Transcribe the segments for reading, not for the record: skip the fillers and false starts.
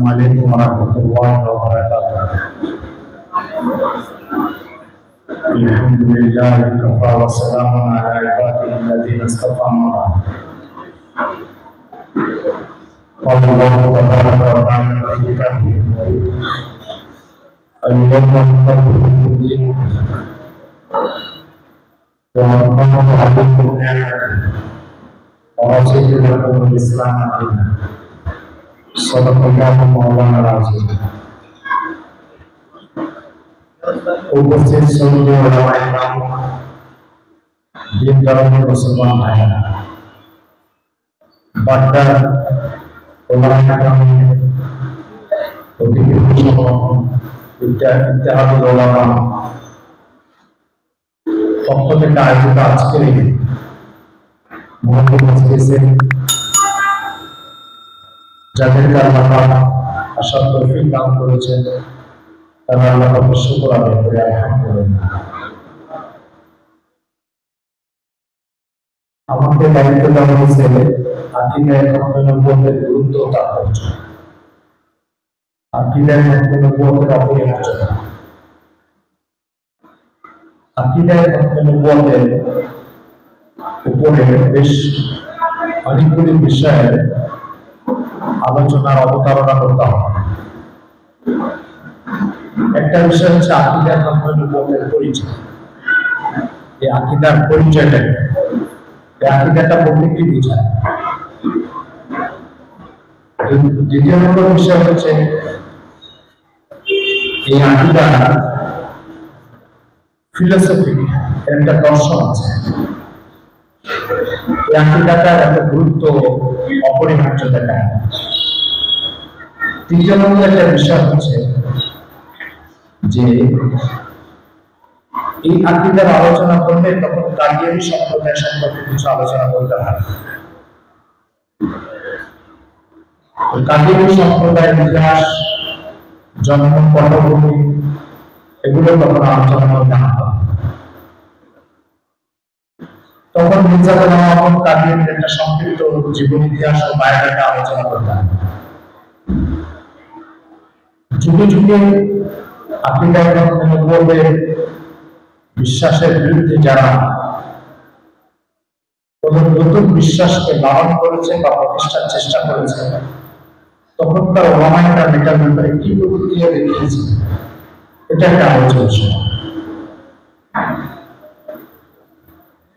Assalamualaikum warahmatullahi wabarakatuh. Alhamdulillah kafa wa salamun ala ibadihi alladhina istafa. Allahu tabaraka wa ta'ala fi kitabih. Al-yawma akmaltu dinakum wa atmamtu alaykum ni'mati wa raditu lakum al-Islam dinan. Sadaqallahu maulana al-azim. উপস্থিত শ্রদ্ধেয় ওলামা ইকরাম, দিন ধর্মের মুসলমান ভাইরা, বাড্ডার ওলামা ইকরামের অধিকারী ইত্তেহাদুল ওলামা পক্ষ থেকে আয়োজিত আজকের এই মহফিল মজলিসে যাদেরকে আল্লাহ আসার তৌফিক দান করেছেন তারা আল্লাহর শুকর আদায় করে আলহামদুলিল্লাহ। আমাকে দায়িত্ব দেওয়া হয়েছে আকীদায়ে নবুয়তের গুরুত্ব ও তাৎপর্য, আকীদায়ে নবুয়তের অপরিহার্যতা। আকীদায়ে নবুয়তের উপরে বেশ অনেকগুলি বিষয়ে আলোচনার অবতারণা করতে হবে। একটা বিষয় হচ্ছে আকীদার নবুয়তের পরিচয়। এই আকীদার পরিচয়টা, এই আকীদাটা বলতে কি বোঝায়? দ্বিতীয় নম্বর বিষয় হচ্ছে এই আকীদার ফিলোসফি, একটা দর্শন আছে। এই আকীদাটার একটা গুরুত্ব অপরিহার্যতা দেখায়। তৃতীয় নম্বর একটা বিষয় হচ্ছে যে এই আকীদার আলোচনা করলে তখন কাদিয়ানী সম্প্রদায় সম্পর্কে কিছু আলোচনা করতে হয়। কাদিয়ানী সম্প্রদায়ের ইতিহাস, জন্ম, পটভূমি এগুলো তখন আলোচনা করতে হয়। তখন মির্জা গোলাম আহমদ কাদিয়ানীর একটা সংক্ষিপ্ত জীবন ইতিহাস ও বায়োডাটা আলোচনা করতে হয়। যুগে যুগে আকীদায়ে নবুয়তের বিশ্বাসের বিরুদ্ধে যারা কোন নতুন বিশ্বাসকে লালন করেছে বা প্রতিষ্ঠার চেষ্টা করেছে, তখনকার ওলামায়েরা এটার ব্যাপারে কি প্রতিক্রিয়া দেখিয়েছে, এটা একটা আলোচনা বিষয়।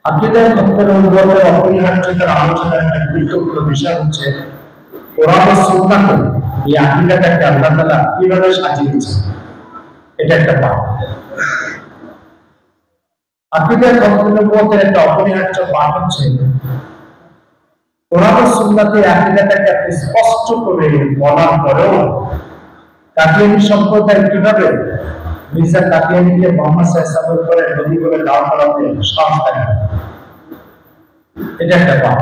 আকীদায়ে নবুয়তের অপরিহার্যতার আলোচনার একটা গুরুত্বপূর্ণ বিষয় হচ্ছে কোরআন ও সুন্নাহকে এই আকীদাটাকে আল্লাহ তাআলা কিভাবে সাজিয়েছে, এটা একটা পাঠ। আকীদায়ে নবুয়তের একটা অপরিহার্য পাঠ হচ্ছে কোরআন ও সুন্নাতে আকীদাটাকে স্পষ্ট করে বলার পরেও কাদিয়ানী সম্প্রদায় কিভাবে মির্জা কাদিয়ানীকে মুহাম্মদ সাল্লাল্লাহু আলাইহি ওয়াসাল্লামের পরে নবী বলে দাওয়াত করাতে সাহস দেখায়, এটা একটা পাঠ।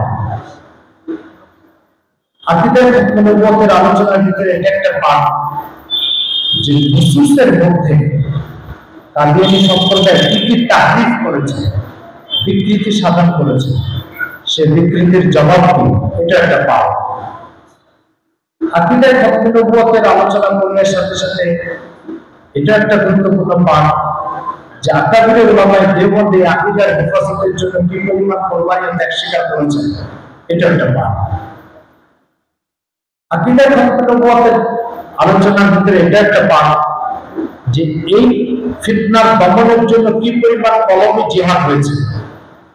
আকীদায়ে নবুয়তের আলোচনার ভিতরে এটা একটা পাঠ যে নুসুসের মধ্যে কাদিয়ানী সম্প্রদায় কি কি তাহরিফ করেছে, বিকৃতি সাধন করেছে, সে বিকৃতির জবাব কি, এটা একটা পাঠ। আকীদায়ে নবুয়তের আলোচনা করবার সাথে সাথে এটা একটা গুরুত্বপূর্ণ পাঠ যে আকাবির উলামায়ে দেওবন্দ এই আকীদার হেফাজতের জন্য কি পরিমাণ কোরবানি ও ত্যাগ স্বীকার করেছে, এটা একটা পাঠ। আকীদায়ে নবুয়তের আলোচনার ভিতরে এটা একটা পাঠ যে এই ফিতনার দমনের জন্য কি পরিমাণ কলমি জিহাদ হয়েছে,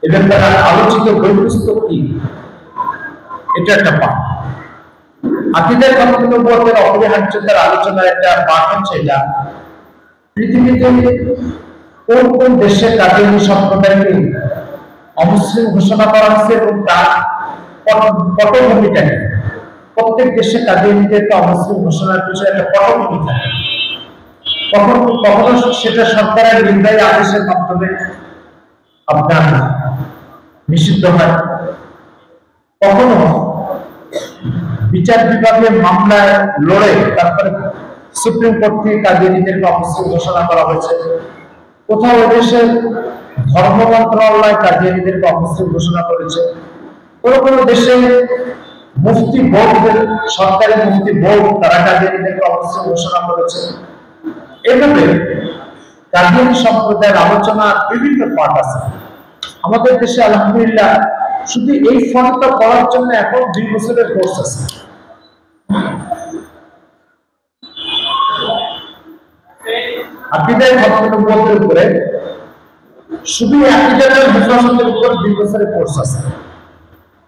এবং তারা আলোচিত বৈপুস্তক কি, এটা একটা পাঠ। আকীদায়ে নবুয়তের অপরিহার্যতার আলোচনার একটা পাঠ হচ্ছে এটা পৃথিবীতে কোন কোন দেশে কাদিয়ানী সম্প্রদায়কে অমুসলিম ঘোষণা করা হয়েছে এবং তার পটভূমিটা কি। প্রত্যেক দেশে কাদিয়ানীদেরকে অমুসলিম ঘোষণার পিছনে একটা পটভূমি থাকে। কখনো সেটা সরকারের নির্বাহী আদেশের মাধ্যমে আপনার নিষিদ্ধ হয়, কখনো বিচার বিভাগে মামলায় লড়ে তারপরে সুপ্রিম কোর্ট থেকে কাদিয়ানীদেরকে অমুসলিম ঘোষণা করা হয়েছে, কোথাও দেশের ধর্ম মন্ত্রণালয় কাদিয়ানীদেরকে অমুসলিম ঘোষণা করেছে, কোন কোন দেশে মুফতি বোর্ডের, সরকারি মুফতি বোর্ড তারা কাদিয়ানীদেরকে অবশ্যই ঘোষণা করেছে। এভাবে কাদিয়ানী সম্প্রদায়ের আলোচনার বিভিন্ন পার্ট আছে আমাদের দেশে। আলহামদুলিল্লাহ শুধু এই ফর্মটা পড়ার জন্য এখন 2 বছরের কোর্স আছে। আকীদায়ে খতমে নবুয়তের উপরে শুধু আকীদাতুল হেফাজতের উপর 2 বছরের কোর্স আছে।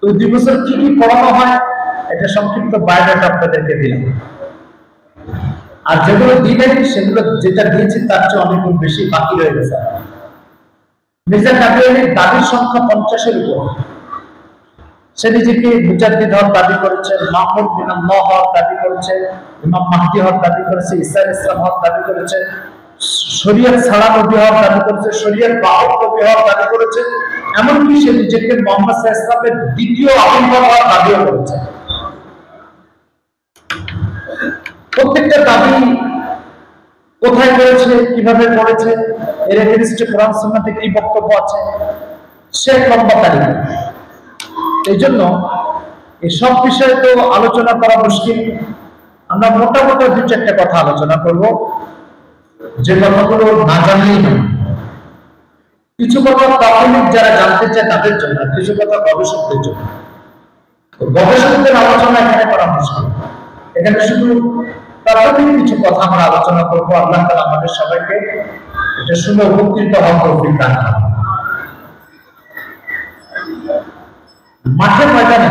তো 2 বছর কি কি পড়ানো হয় এটা সংক্ষিপ্ত বায়োডাটা আপনাদেরকে দিলাম। আর যেগুলো দিলেন সেগুলো যেটা দিয়েছি তার চেয়ে অনেক বেশি বাকি রয়ে গেছে। মির্জা কাদিয়ানীর দাবির সংখ্যা 50-এর উপর। সে নিজেকে মুজাদ্দিদ হওয়ার দাবি করেছে, মাহমুদ বিন আল্লাহ হওয়ার দাবি করেছে, ইমাম মাহদি হওয়ার দাবি করেছে, ঈসা আলাইহিস সালাম হওয়ার দাবি করেছে, শরীয়ত ছাড়া নবী হওয়ার দাবি করেছে, শরীয়ত বাহক নবী হওয়ার দাবি করেছে, এমনকি সে নিজেকে মুহাম্মদ সাল্লাল্লাহু আলাইহি ওয়াসাল্লামের দ্বিতীয় আবির্ভাব হওয়ার দাবিও করেছে। প্রত্যেকটা দাবি কোথায় করেছে, কিভাবে করেছে, এর এগেইনস্টে কোরআন সুন্নাহতে কি বক্তব্য আছে, সে লম্বা তালিকা। এই জন্য এসব বিষয়ে তো আলোচনা করা মুশকিল। আমরা মোটামুটি 2-4টা কথা আলোচনা করব, যে কথাগুলো না জানলেই নয়। কিছু কথা প্রাথমিক যারা জানতে চায় তাদের জন্য, কিছু কথা গবেষকদের জন্য। গবেষকদের আলোচনা এখানে করা মুশকিল। এখানে শুধু প্রাথমিক কিছু কথা আমরা আলোচনা করব। আল্লাহ তাআলা আমাদের সবাইকে এটা শুনে উপকৃত হওয়ার তৌফিক দান করুন। মাঠে ময়দানে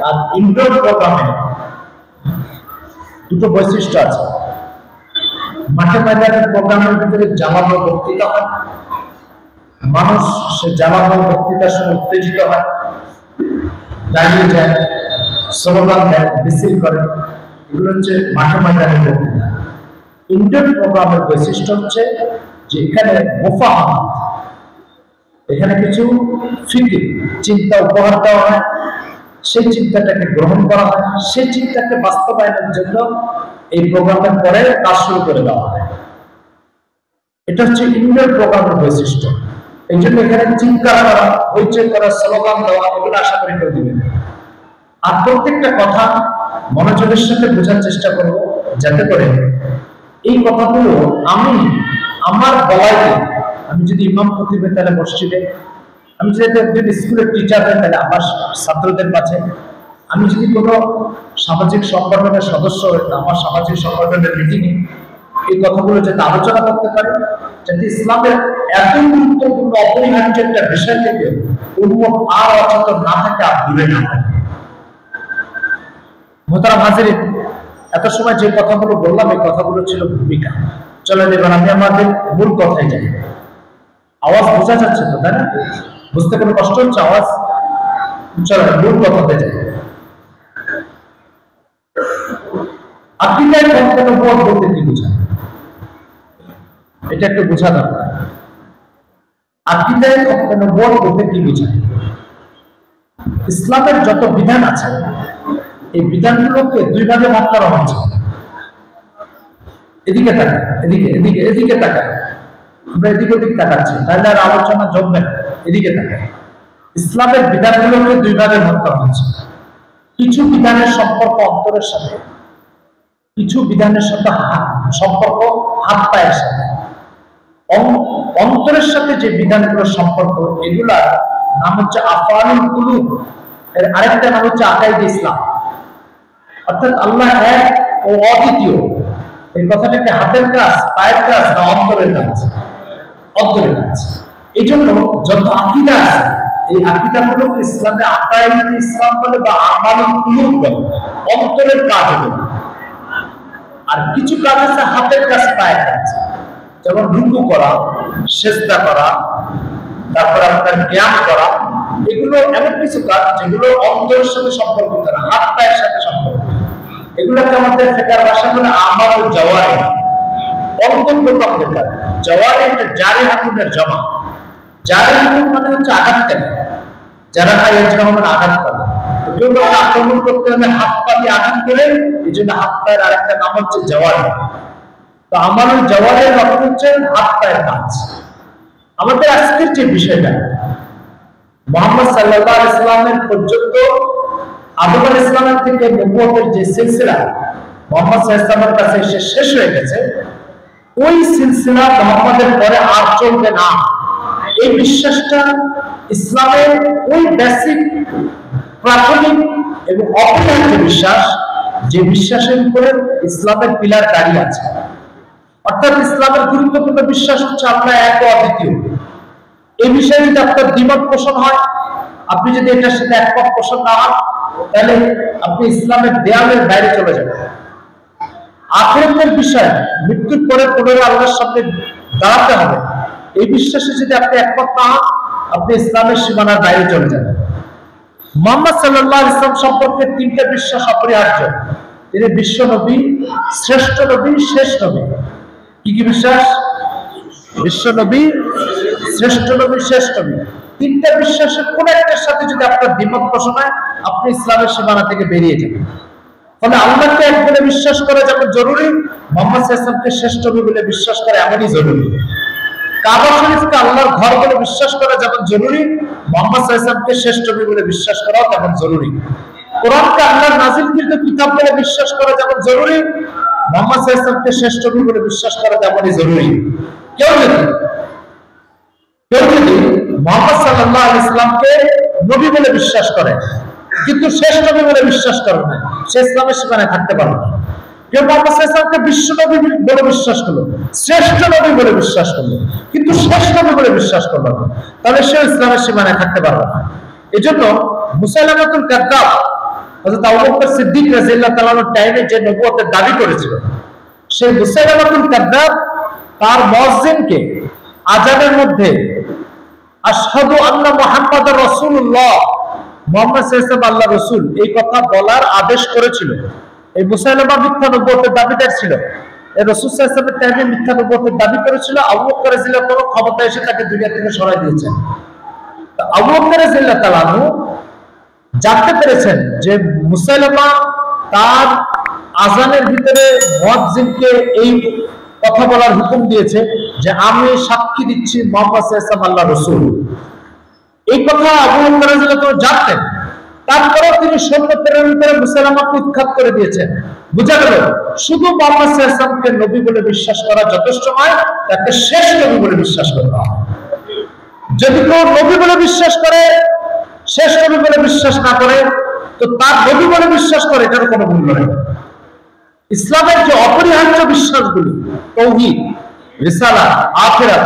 আর ইনডোর প্রোগ্রামে দুটো বৈশিষ্ট্য আছে। মাঠে ময়দানের প্রোগ্রামের ভিতরে জামানো বক্তৃতা হয়, মানুষ সে জামানো বক্তৃতার সঙ্গে উত্তেজিত হয়, দাঁড়িয়ে যায়, স্লোগান দেয়, মিছিল করে। এগুলো হচ্ছে মাঠে ময়দানের বক্তৃতা। ইনডোর প্রোগ্রামের বৈশিষ্ট্য হচ্ছে যে এখানে মুফাহামাত, এখানে কিছু ফিকির চিন্তা উপহার দেওয়া হয়, সেই চিন্তাটাকে গ্রহণ করা হয়, সেই চিন্তাকে বাস্তবায়নের জন্য এই প্রোগ্রামের পরে কাজ শুরু করে দেওয়া হয়। এটা হচ্ছে ইনডোর প্রোগ্রামের বৈশিষ্ট্য। এই জন্য এখানে চিৎকার করা, হইচই করা, স্লোগান দেওয়া, এগুলো আশা করি কেউ দিবেন। আর প্রত্যেকটা কথা মনোযোগের সাথে বোঝার চেষ্টা করব, যাতে করে এই কথাগুলো আমি আমার বলাইতে, আমি যদি ইমাম খতিব হই তাহলে মসজিদে, আমি যদি একজন স্কুলের টিচার হই তাহলে আমার ছাত্রদের কাছে, আমি যদি কোনো সামাজিক সংগঠনের সদস্য হই আমার সামাজিক সংগঠনের মিটিংয়ে এই কথাগুলো যাতে আলোচনা করতে পারি, যাতে ইসলামের এত গুরুত্বপূর্ণ অপরিহার্য একটা বিষয় থেকে উম্মত আর অচেতন না থাকে, আর দূরে না থাকে। মোহতারাম হাজিরিন, এত সময় যে কথাগুলো বললাম এই কথাগুলো ছিল ভূমিকা। চলেন এবার আমি আমাদের মূল কথায় যাই। আওয়াজ বোঝা যাচ্ছে তো, তাই না? বুঝতে কোনো কষ্ট হচ্ছে আওয়াজ? চলেন মূল কথাতে যাই। আকীদায়ে খতমে নবুয়ত বলতে কি বোঝায় এটা একটু বোঝা দরকার। আকীদায়ে খতমে নবুয়ত বলতে কি বোঝায়? ইসলামের যত বিধান আছে এই বিধানগুলোকে 2 ভাগে ভাগ করা হয়েছে। এদিকে তাকান, এদিকে এদিকে এদিকে তাকান, আমরা এদিকে ওদিক তাকাচ্ছি তাহলে আর আলোচনা জমবে না। এদিকে তাকান, ইসলামের বিধানগুলোকে 2 ভাগে ভাগ করা হয়েছে। কিছু বিধানের সম্পর্ক অন্তরের সাথে, কিছু বিধানের সাথে সম্পর্ক হাত পায়ের সাথে। অন্তরের সাথে যে বিধানগুলোর সম্পর্ক, এগুলার নাম হচ্ছে আফআলুল কুলুব, এর আরেকটা নাম হচ্ছে আকাইদে ইসলাম। অর্থাৎ আল্লাহ এক ও অদ্বিতীয়, এই কথাটাকে হাতের কাজ, পায়ের কাজ না অন্তরের কাজ? অন্তরের কাজ। এই জন্য যত আকীদা আছে এই আকীদাগুলোকে ইসলামে আকাইদে ইসলাম বলে বা আমালুল কুলুব বলে, অন্তরের কাজ বলে। আর কিছু কাজ আছে হাতের কাজ, পায়ের কাজ, যেমন রুকু করা, সিজদা করা, তারপর আপনার জ্ঞান করা। এগুলো এমন কিছু কাজ যেগুলো অন্তরের সাথে সম্পর্কিত না, হাত পায়ের সাথে সম্পর্কিত। এগুলোকে আমাদের ফিকার ভাষা বলে আমালুল জাওয়ারিহ, অন্তর্গত কাজ। জাওয়ারিহ এটা জারিহাতুনের জমা। জারিহাতুন মানে হচ্ছে আঘাতকারী, যারা আঘাত করে। কেউ আক্রমণ করতে হলে হাত পা দিয়ে আঘাত করে, এই জন্য হাত পায়ের আরেকটা নাম হচ্ছে জাওয়ারিহ। তো আমানুল জাওয়াদের লক্ষ্য হচ্ছে হাত পায়ের কাজ। আমাদের আজকের যে বিষয়টা, মুহাম্মদ সাল্লাল্লাহু আলাইহি সাল্লামের পর্যন্ত আদম আলাইহিস সালামের থেকে নবুয়তের যে সিলসিলা মুহাম্মদ সাল্লাল্লাহু আলাইহি সাল্লামের কাছে এসে শেষ হয়ে গেছে, ওই সিলসিলা মুহাম্মদের পরে আর চলবে না, এই বিশ্বাসটা ইসলামের ওই বেসিক প্রাথমিক এবং অপরিহার্য বিশ্বাস, যে বিশ্বাসের উপরে ইসলামের পিলার দাঁড়িয়ে আছে। অর্থাৎ ইসলামের গুরুত্বপূর্ণ বিশ্বাস হচ্ছে আল্লাহ এক ও অদ্বিতীয়। এই বিষয়ে যদি আপনার দ্বিমত পোষণ হয়, আপনি যদি এটার সাথে একমত পোষণ না হন, তাহলে আপনি ইসলামের দেয়ালের বাইরে চলে যাবেন। আখিরাতের বিষয়, মৃত্যুর পরে পুনরায় আল্লাহর সামনে দাঁড়াতে হবে, এই বিশ্বাসে যদি আপনি একমত না হন, আপনি ইসলামের সীমানার বাইরে চলে যাবেন। মুহাম্মদ সাল্লাল্লাহু আলাইহি ওয়াসাল্লাম সম্পর্কে তিনটা বিশ্বাস অপরিহার্য। তিনি বিশ্ব নবী, শ্রেষ্ঠ নবী, শেষ নবী। কি কি বিশ্বাস? বিশ্ব নবী, শ্রেষ্ঠ নবী, শেষ নবী। তিনটা বিশ্বাসের কোন একটার সাথে যদি আপনার দ্বিমত পোষণ হয়, আপনি ইসলামের সীমানা থেকে বেরিয়ে যাবেন। ফলে আল্লাহকে এক বলে বিশ্বাস করা যেমন জরুরি, মুহাম্মদ সাল্লাল্লাহু আলাইহি ওয়াসাল্লামকে শ্রেষ্ঠ নবী বলে বিশ্বাস করা এমনই জরুরি। কাবা শরীফকে আল্লাহর ঘর বলে বিশ্বাস করা যেমন জরুরি, মুহাম্মদ সাল্লাল্লাহু আলাইহি ওয়াসাল্লামকে শ্রেষ্ঠ নবী বলে বিশ্বাস করাও তেমন জরুরি। কোরআনকে আল্লাহর নাযিলকৃত কিতাব বলে বিশ্বাস করা যেমন জরুরি, মুহাম্মদ সাল্লাল্লাহু আলাইহি ওয়াসাল্লামকে শ্রেষ্ঠ নবী বলে বিশ্বাস করা তেমনই জরুরি। কেউ যদি মুহাম্মদ সাল্লাল্লাহু আলাইহি ওয়াসাল্লামকে নবী বলে বিশ্বাস করে কিন্তু শেষ নবী বলে বিশ্বাস করে না, সে ইসলামের সীমানায় থাকতে পারবে না। কেউ মুহাম্মদ সাল্লাল্লাহু আলাইহি ওয়াসাল্লামকে বিশ্ব নবী বলে বিশ্বাস করলো, শ্রেষ্ঠ নবী বলে বিশ্বাস করলো, কিন্তু শেষ নবী বলে বিশ্বাস করলো না, তাহলে সে ইসলামের সীমানায় থাকতে পারবে না। এজন্য মুসাইলামাতুল কাযযাব হযরত আবু বকর সিদ্দিক রাদিয়াল্লাহু তাআলার টাইমে যে নবুয়তের দাবি করেছিল, সেই মুসাইলামাতুল কাযযাব তার মুয়াজ্জিনকে আযানের মধ্যে আশহাদু আন্না মুহাম্মাদুর রাসূলুল্লাহ, মুহাম্মদ সাল্লাল্লাহু আলাইহি ওয়াসাল্লাম আল্লাহর রাসূল, এই কথা বলার আদেশ করেছিল। এই মুসাইলামা মিথ্যা নবুয়তের দাবিদার ছিল। এই রাসূল সাল্লাল্লাহু আলাইহি ওয়াসাল্লামের টাইমে মিথ্যা নবুয়তের দাবি করেছিল। আবু বকর রাদিয়াল্লাহু তাআলা ক্ষমতা এসে তাকে দুনিয়া থেকে সরাই দিয়েছেন। আবু বকর রাদিয়াল্লাহু তাআলা জানতে পেরেছেন যে মুসাইলামা তার আযানের ভিতরে মুয়াজ্জিনকে এই কথা বলার হুকুম দিয়েছে যে আমি সাক্ষী দিচ্ছি মুহাম্মদ সাল্লাল্লাহু আলাইহি ওয়াসাল্লাম আল্লাহর রাসূল। এই কথা আবু বকর রাদিয়াল্লাহু তাআলা জানতেন। তারপরেও তিনি সৈন্য প্রেরণ করে মুসাইলামাকে উৎখাত করে দিয়েছেন। বুঝা গেল, শুধু মুহাম্মদ সাল্লাল্লাহু আলাইহি ওয়াসাল্লামকে নবী বলে বিশ্বাস করা যথেষ্ট নয়, তাকে শেষ নবী বলে বিশ্বাস করতে হবে। যদি কেউ নবী বলে বিশ্বাস করে, শেষ নবী বলে বিশ্বাস না করে, তো তার নবী বলে বিশ্বাস করে, এটার কোনো মূল্য নেই। ইসলামের যে অপরিহার্য বিশ্বাসগুলি, তাওহীদ, রিসালাত, আখিরাত,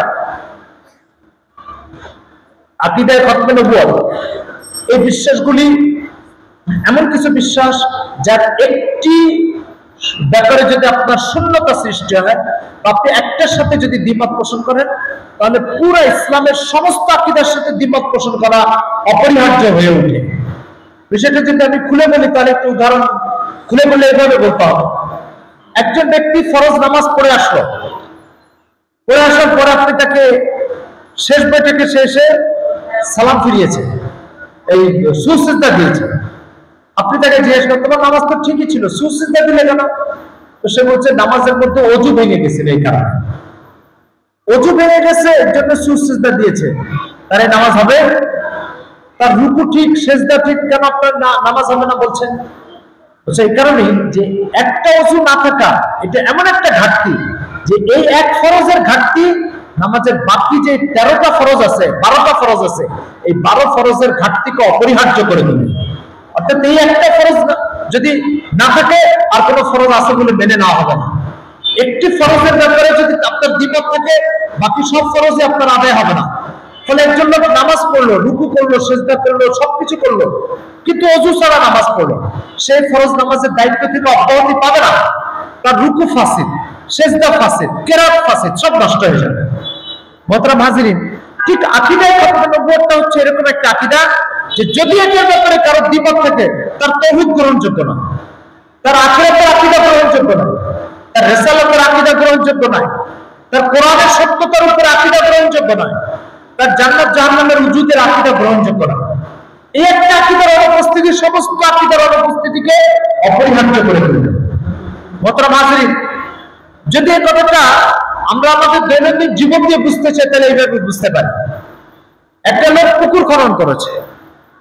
আকীদায়ে খতমে নবুয়ত, এই বিশ্বাসগুলি এমন কিছু বিশ্বাস যার একটি ব্যাপারে যদি আপনার শূন্যতা সৃষ্টি হয়, আপনি একটার সাথে যদি দ্বিমত পোষণ করেন, তাহলে পুরো ইসলামের সমস্ত আকীদার সাথে দ্বিমত পোষণ করা অপরিহার্য হয়ে ওঠে। বিষয়টা যদি আমি খুলে বলি, তাহলে একটু উদাহরণ খুলে বলে এভাবে বলতে হবে। একজন ব্যক্তি ফরজ নামাজ পড়ে আসলো, পড়ে আসার পর আপনি তাকে শেষ বৈঠকে শেষে সালাম ফিরিয়েছে, এই সুসিজদা দিয়েছে। আপনি তাকে জিজ্ঞেস করতে পারেন নামাজ তো ঠিকই ছিল, সুসিজদা দিলে কেন? তো সে বলছে নামাজের মধ্যে ওযু ভেঙে গেছিল, এই কারণে। ওযু ভেঙে গেছে, এর জন্য সুসিজদা দিয়েছে, তার এই নামাজ হবে? তার রুকু ঠিক, সেজদা ঠিক, কেন আপনার নামাজ হবে না বলছেন? এই কারণেই যে একটা ওযু না থাকা, এটা এমন একটা ঘাটতি যে এই এক ফরজের ঘাটতি নামাজের বাকি যে 13টা ফরজ আছে, 12টা ফরজ আছে, এই 12 ফরজের ঘাটতিকে অপরিহার্য করে দেবে। অর্থাৎ এই একটা ফরজ যদি না থাকে, আর কোনো ফরজ আছে বলে মেনে নেওয়া হবে না। একটি ফরজের ব্যাপারে যদি আপনার দ্বিমত থাকে, বাকি সব ফরজই আপনার আদায় হবে না। ফলে একজন লোক নামাজ পড়লো, রুকু করলো, সিজদা করলো, সবকিছু করলো, কিন্তু ওযু ছাড়া নামাজ পড়লো, সেই ফরজ নামাজের দায়িত্ব থেকে অব্যাহতি পাবে না। তার রুকু ফাসিদ, সিজদা ফাসিদ, কিরাত ফাসিদ, সব নষ্ট হয়ে যাবে। মুহতারাম হাজিরিন, ঠিক আকীদায়ে খতমে নবুয়তটা হচ্ছে এরকম একটা আকীদা যে যদি এটার ব্যাপারে কারো দ্বিমত থাকে, তার তাওহীদ গ্রহণযোগ্য না, তার আখিরাতের আকীদা গ্রহণযোগ্য না, তার রিসালাতের আকীদা গ্রহণযোগ্য নয়, তার কোরআনের সত্যতার উপর আকীদা গ্রহণযোগ্য নয়, তার জান্নাত জাহান্নামের উজুদের আকীদা গ্রহণযোগ্য না। এই একটা আকীদার অনুপস্থিতি সমস্ত আকীদার অনুপস্থিতিকে অপরিহার্য করে তুলবে। মুহতারাম হাজিরিন, যদি এই কথাটা আমরা আমাদের দৈনন্দিন জীবন দিয়ে বুঝতে চাই তাহলে এইভাবে বুঝতে পারি। একটা লোক পুকুর খনন করেছে,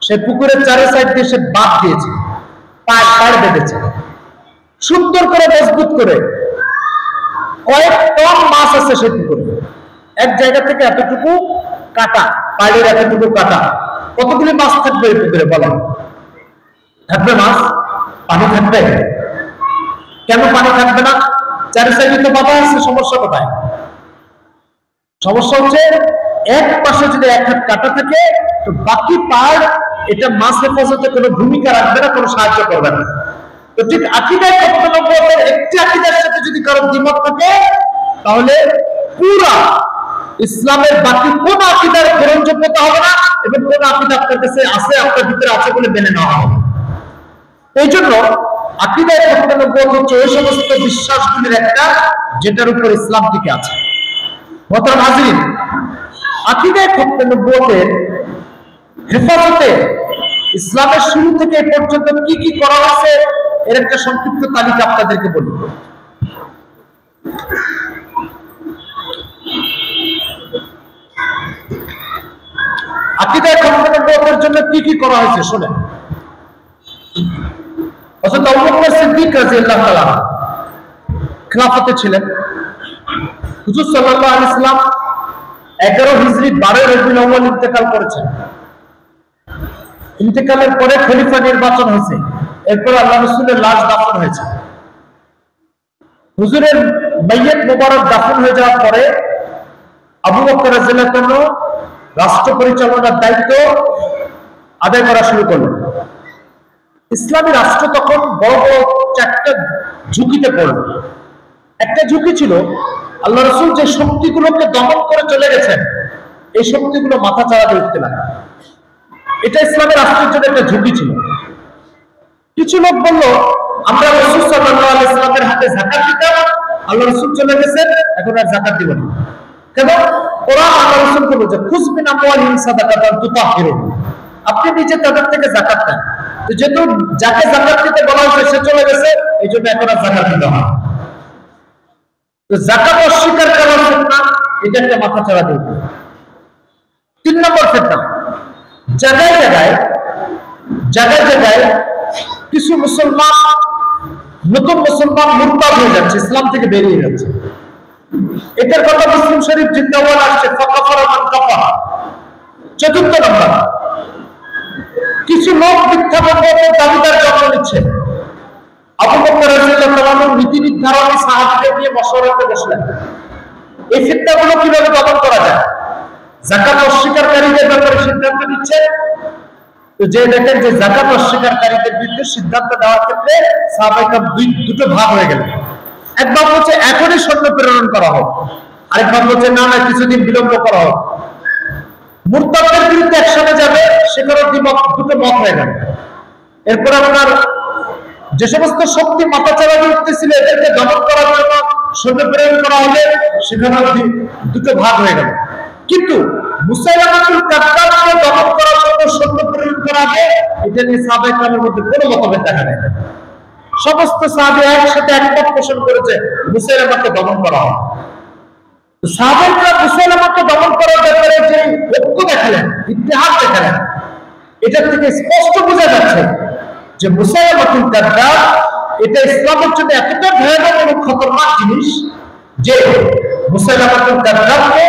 সে পুকুরের চারি সাইড দিয়ে সে বাঁধ দিয়েছে, পাড় বেঁধেছে সুন্দর করে মজবুত করে। কয়েক টন মাছ আছে সেই পুকুরে, এক জায়গা থেকে এতটুকু কাটা, পাড়ের এতটুকু কাটা, কতগুলি মাছ থাকবে এই পুকুরে বলেন? থাকবে মাছ? পানি থাকবে? কেন পানি থাকবে না? চারি সাইডে তো বাধা আছে। সমস্যা কোথায়? সমস্যা হচ্ছে এক পাশে যদি এক হাত কাটা থাকে তো বাকি পাড় এটা মাছ হেফাজতে কোনো ভূমিকা রাখবে না, কোনো সাহায্য করবে না। তো ঠিক আকীদায় কতগুলো একটি আকীদার সাথে যদি কারো দ্বিমত থাকে তাহলে পুরা ইসলামের বাকি কোন আকীদার গ্রহণযোগ্যতা হবে না, এবং কোন আকীদা আপনার কাছে আছে, আপনার ভিতরে আছে বলে মেনে নেওয়া হবে। এই জন্য আকীদায় কতগুলো হচ্ছে ওই সমস্ত বিশ্বাসগুলির একটা যেটার উপর ইসলাম টিকে আছে। মোহতারাম হাজিরিন, আকীদায় নবুয়তের হেফাজতে ইসলামের শুরু থেকে এ পর্যন্ত কি কি করা হয়েছে এর একটা সংক্ষিপ্ত তালিকা আপনাদেরকে বলি। আকীদায় নবুয়তের জন্য কি কি করা হয়েছে শুনেন। হযরত আবু বকর সিদ্দিক রাদিয়াল্লাহু তাআলা খেলাফতে ছিলেন। হুজুর সাল্লাল্লাহু আলাইহি সাল্লাম 11 হিজরি 12 রবিউল আউয়াল ইন্তেকাল করেছেন। ইন্তেকালের পরে খলিফা নির্বাচন হয়েছে, এরপর আল্লাহ রাসূলের লাশ দাফন হয়েছে। হুজুরের মাইয়াত মোবারক দাফন হয়ে যাওয়ার পরে আবু বকর রাদিয়াল্লাহু তাআলা রাষ্ট্র পরিচালনার দায়িত্ব আদায় করা শুরু করলেন। ইসলামী রাষ্ট্র তখন বড় বড় 4টা ঝুঁকিতে পড়ল। একটা ঝুঁকি ছিল আল্লাহ রাসূল যে শক্তিগুলোকে দমন করে চলে গেছেন এই শক্তিগুলো মাথা চাড়া দিয়ে উঠতে লাগে। এটা ইসলামী রাষ্ট্রের জন্য একটা ঝুঁকি ছিল। কিছু লোক বলল আমরা রাসূল সাল্লাল্লাহু আলাইহি সাল্লামের হাতে যাকাত দিতাম, আল্লাহ রাসূল চলে গেছেন, এখন আর যাকাত দিব না। কেন? কোরআন আল্লাহ রাসূলকে বলছে খুয মিন আমওয়ালিহিম সাদাকাতান তুতাহহিরুহুম, আপনি নিজে তাদের থেকে যাকাত দেন। তো যেহেতু যাকে যাকাত দিতে বলা হয়েছে সে চলে গেছে, এই জন্য এখন আর যাকাত দিতে হয়। তো যাকাত অস্বীকার করা ফিতনা, এটা একটা মাথা চাড়া দিয়ে। 3 নম্বর ফিতনা, জায়গায় জায়গায় কিছু মুসলমান, নতুন মুসলমান মুরতাদ হয়ে যাচ্ছে, ইসলাম থেকে বেরিয়ে যাচ্ছে। এটার কথা মুসলিম শরীফ জিন্দাওয়াল আসছে, ফাকাফারা মান কাফারা। 4 নম্বর, কিছু লোক মিথ্যা বক্তব্যের দাবিদার জন্ম নিচ্ছে। আবু বকর রাদিয়াল্লাহু তাআলা নীতি নির্ধারণী সাহাবীদের নিয়ে মশওয়ারাতে বসলেন, এই ফিতনাগুলো কিভাবে দমন করা যায়। যাকাত অস্বীকারীদের ব্যাপারে সিদ্ধান্ত নিচ্ছে। তো যে দেখেন যে যাকাত অস্বীকারীদের বিরুদ্ধে সিদ্ধান্ত দেওয়ার ক্ষেত্রে সাহাবায়ে কেরাম দুটো ভাগ হয়ে গেল। এক ভাগ হচ্ছে এখনই সৈন্য প্রেরণ করা হোক, আরেক ভাগ হচ্ছে না কিছুদিন বিলম্ব করা হোক। মুরতাদদের বিরুদ্ধে একসাথে যাবে, সেখানে দুটো মত হয়ে গেল। এরপর আপনার যে সমস্ত শক্তি মাথাচাড়া দিয়ে উঠতেছিল এদেরকে দমন করার জন্য সৈন্য প্রেরণ করা হলে সেখানে দুটো ভাগ হয়ে গেল। কিন্তু মুসাইলামাতুল কাযযাবকে দমন করার জন্য সৈন্য প্রেরণ করা আগে এটা নিয়ে সাহাবায়ে কেরামের মধ্যে কোনো মতভেদ দেখা দেয় না। সমস্ত সাহাবী একসাথে একমত পোষণ করেছে মুসাইলামাকে দমন করা হবে। সাহাবায়ে কেরাম মুসাইলামাকে দমন করার ব্যাপারে যে ঐক্য দেখালেন, ইত্তেহাদ দেখালেন, এটা থেকে স্পষ্ট বোঝা যাচ্ছে যে মুসাইলামাতুল কাযযাব এটা ইসলামের জন্য এতটা ভয়াবহ এবং খতরনাক জিনিস যে মুসাইলামাতুল কাযযাবকে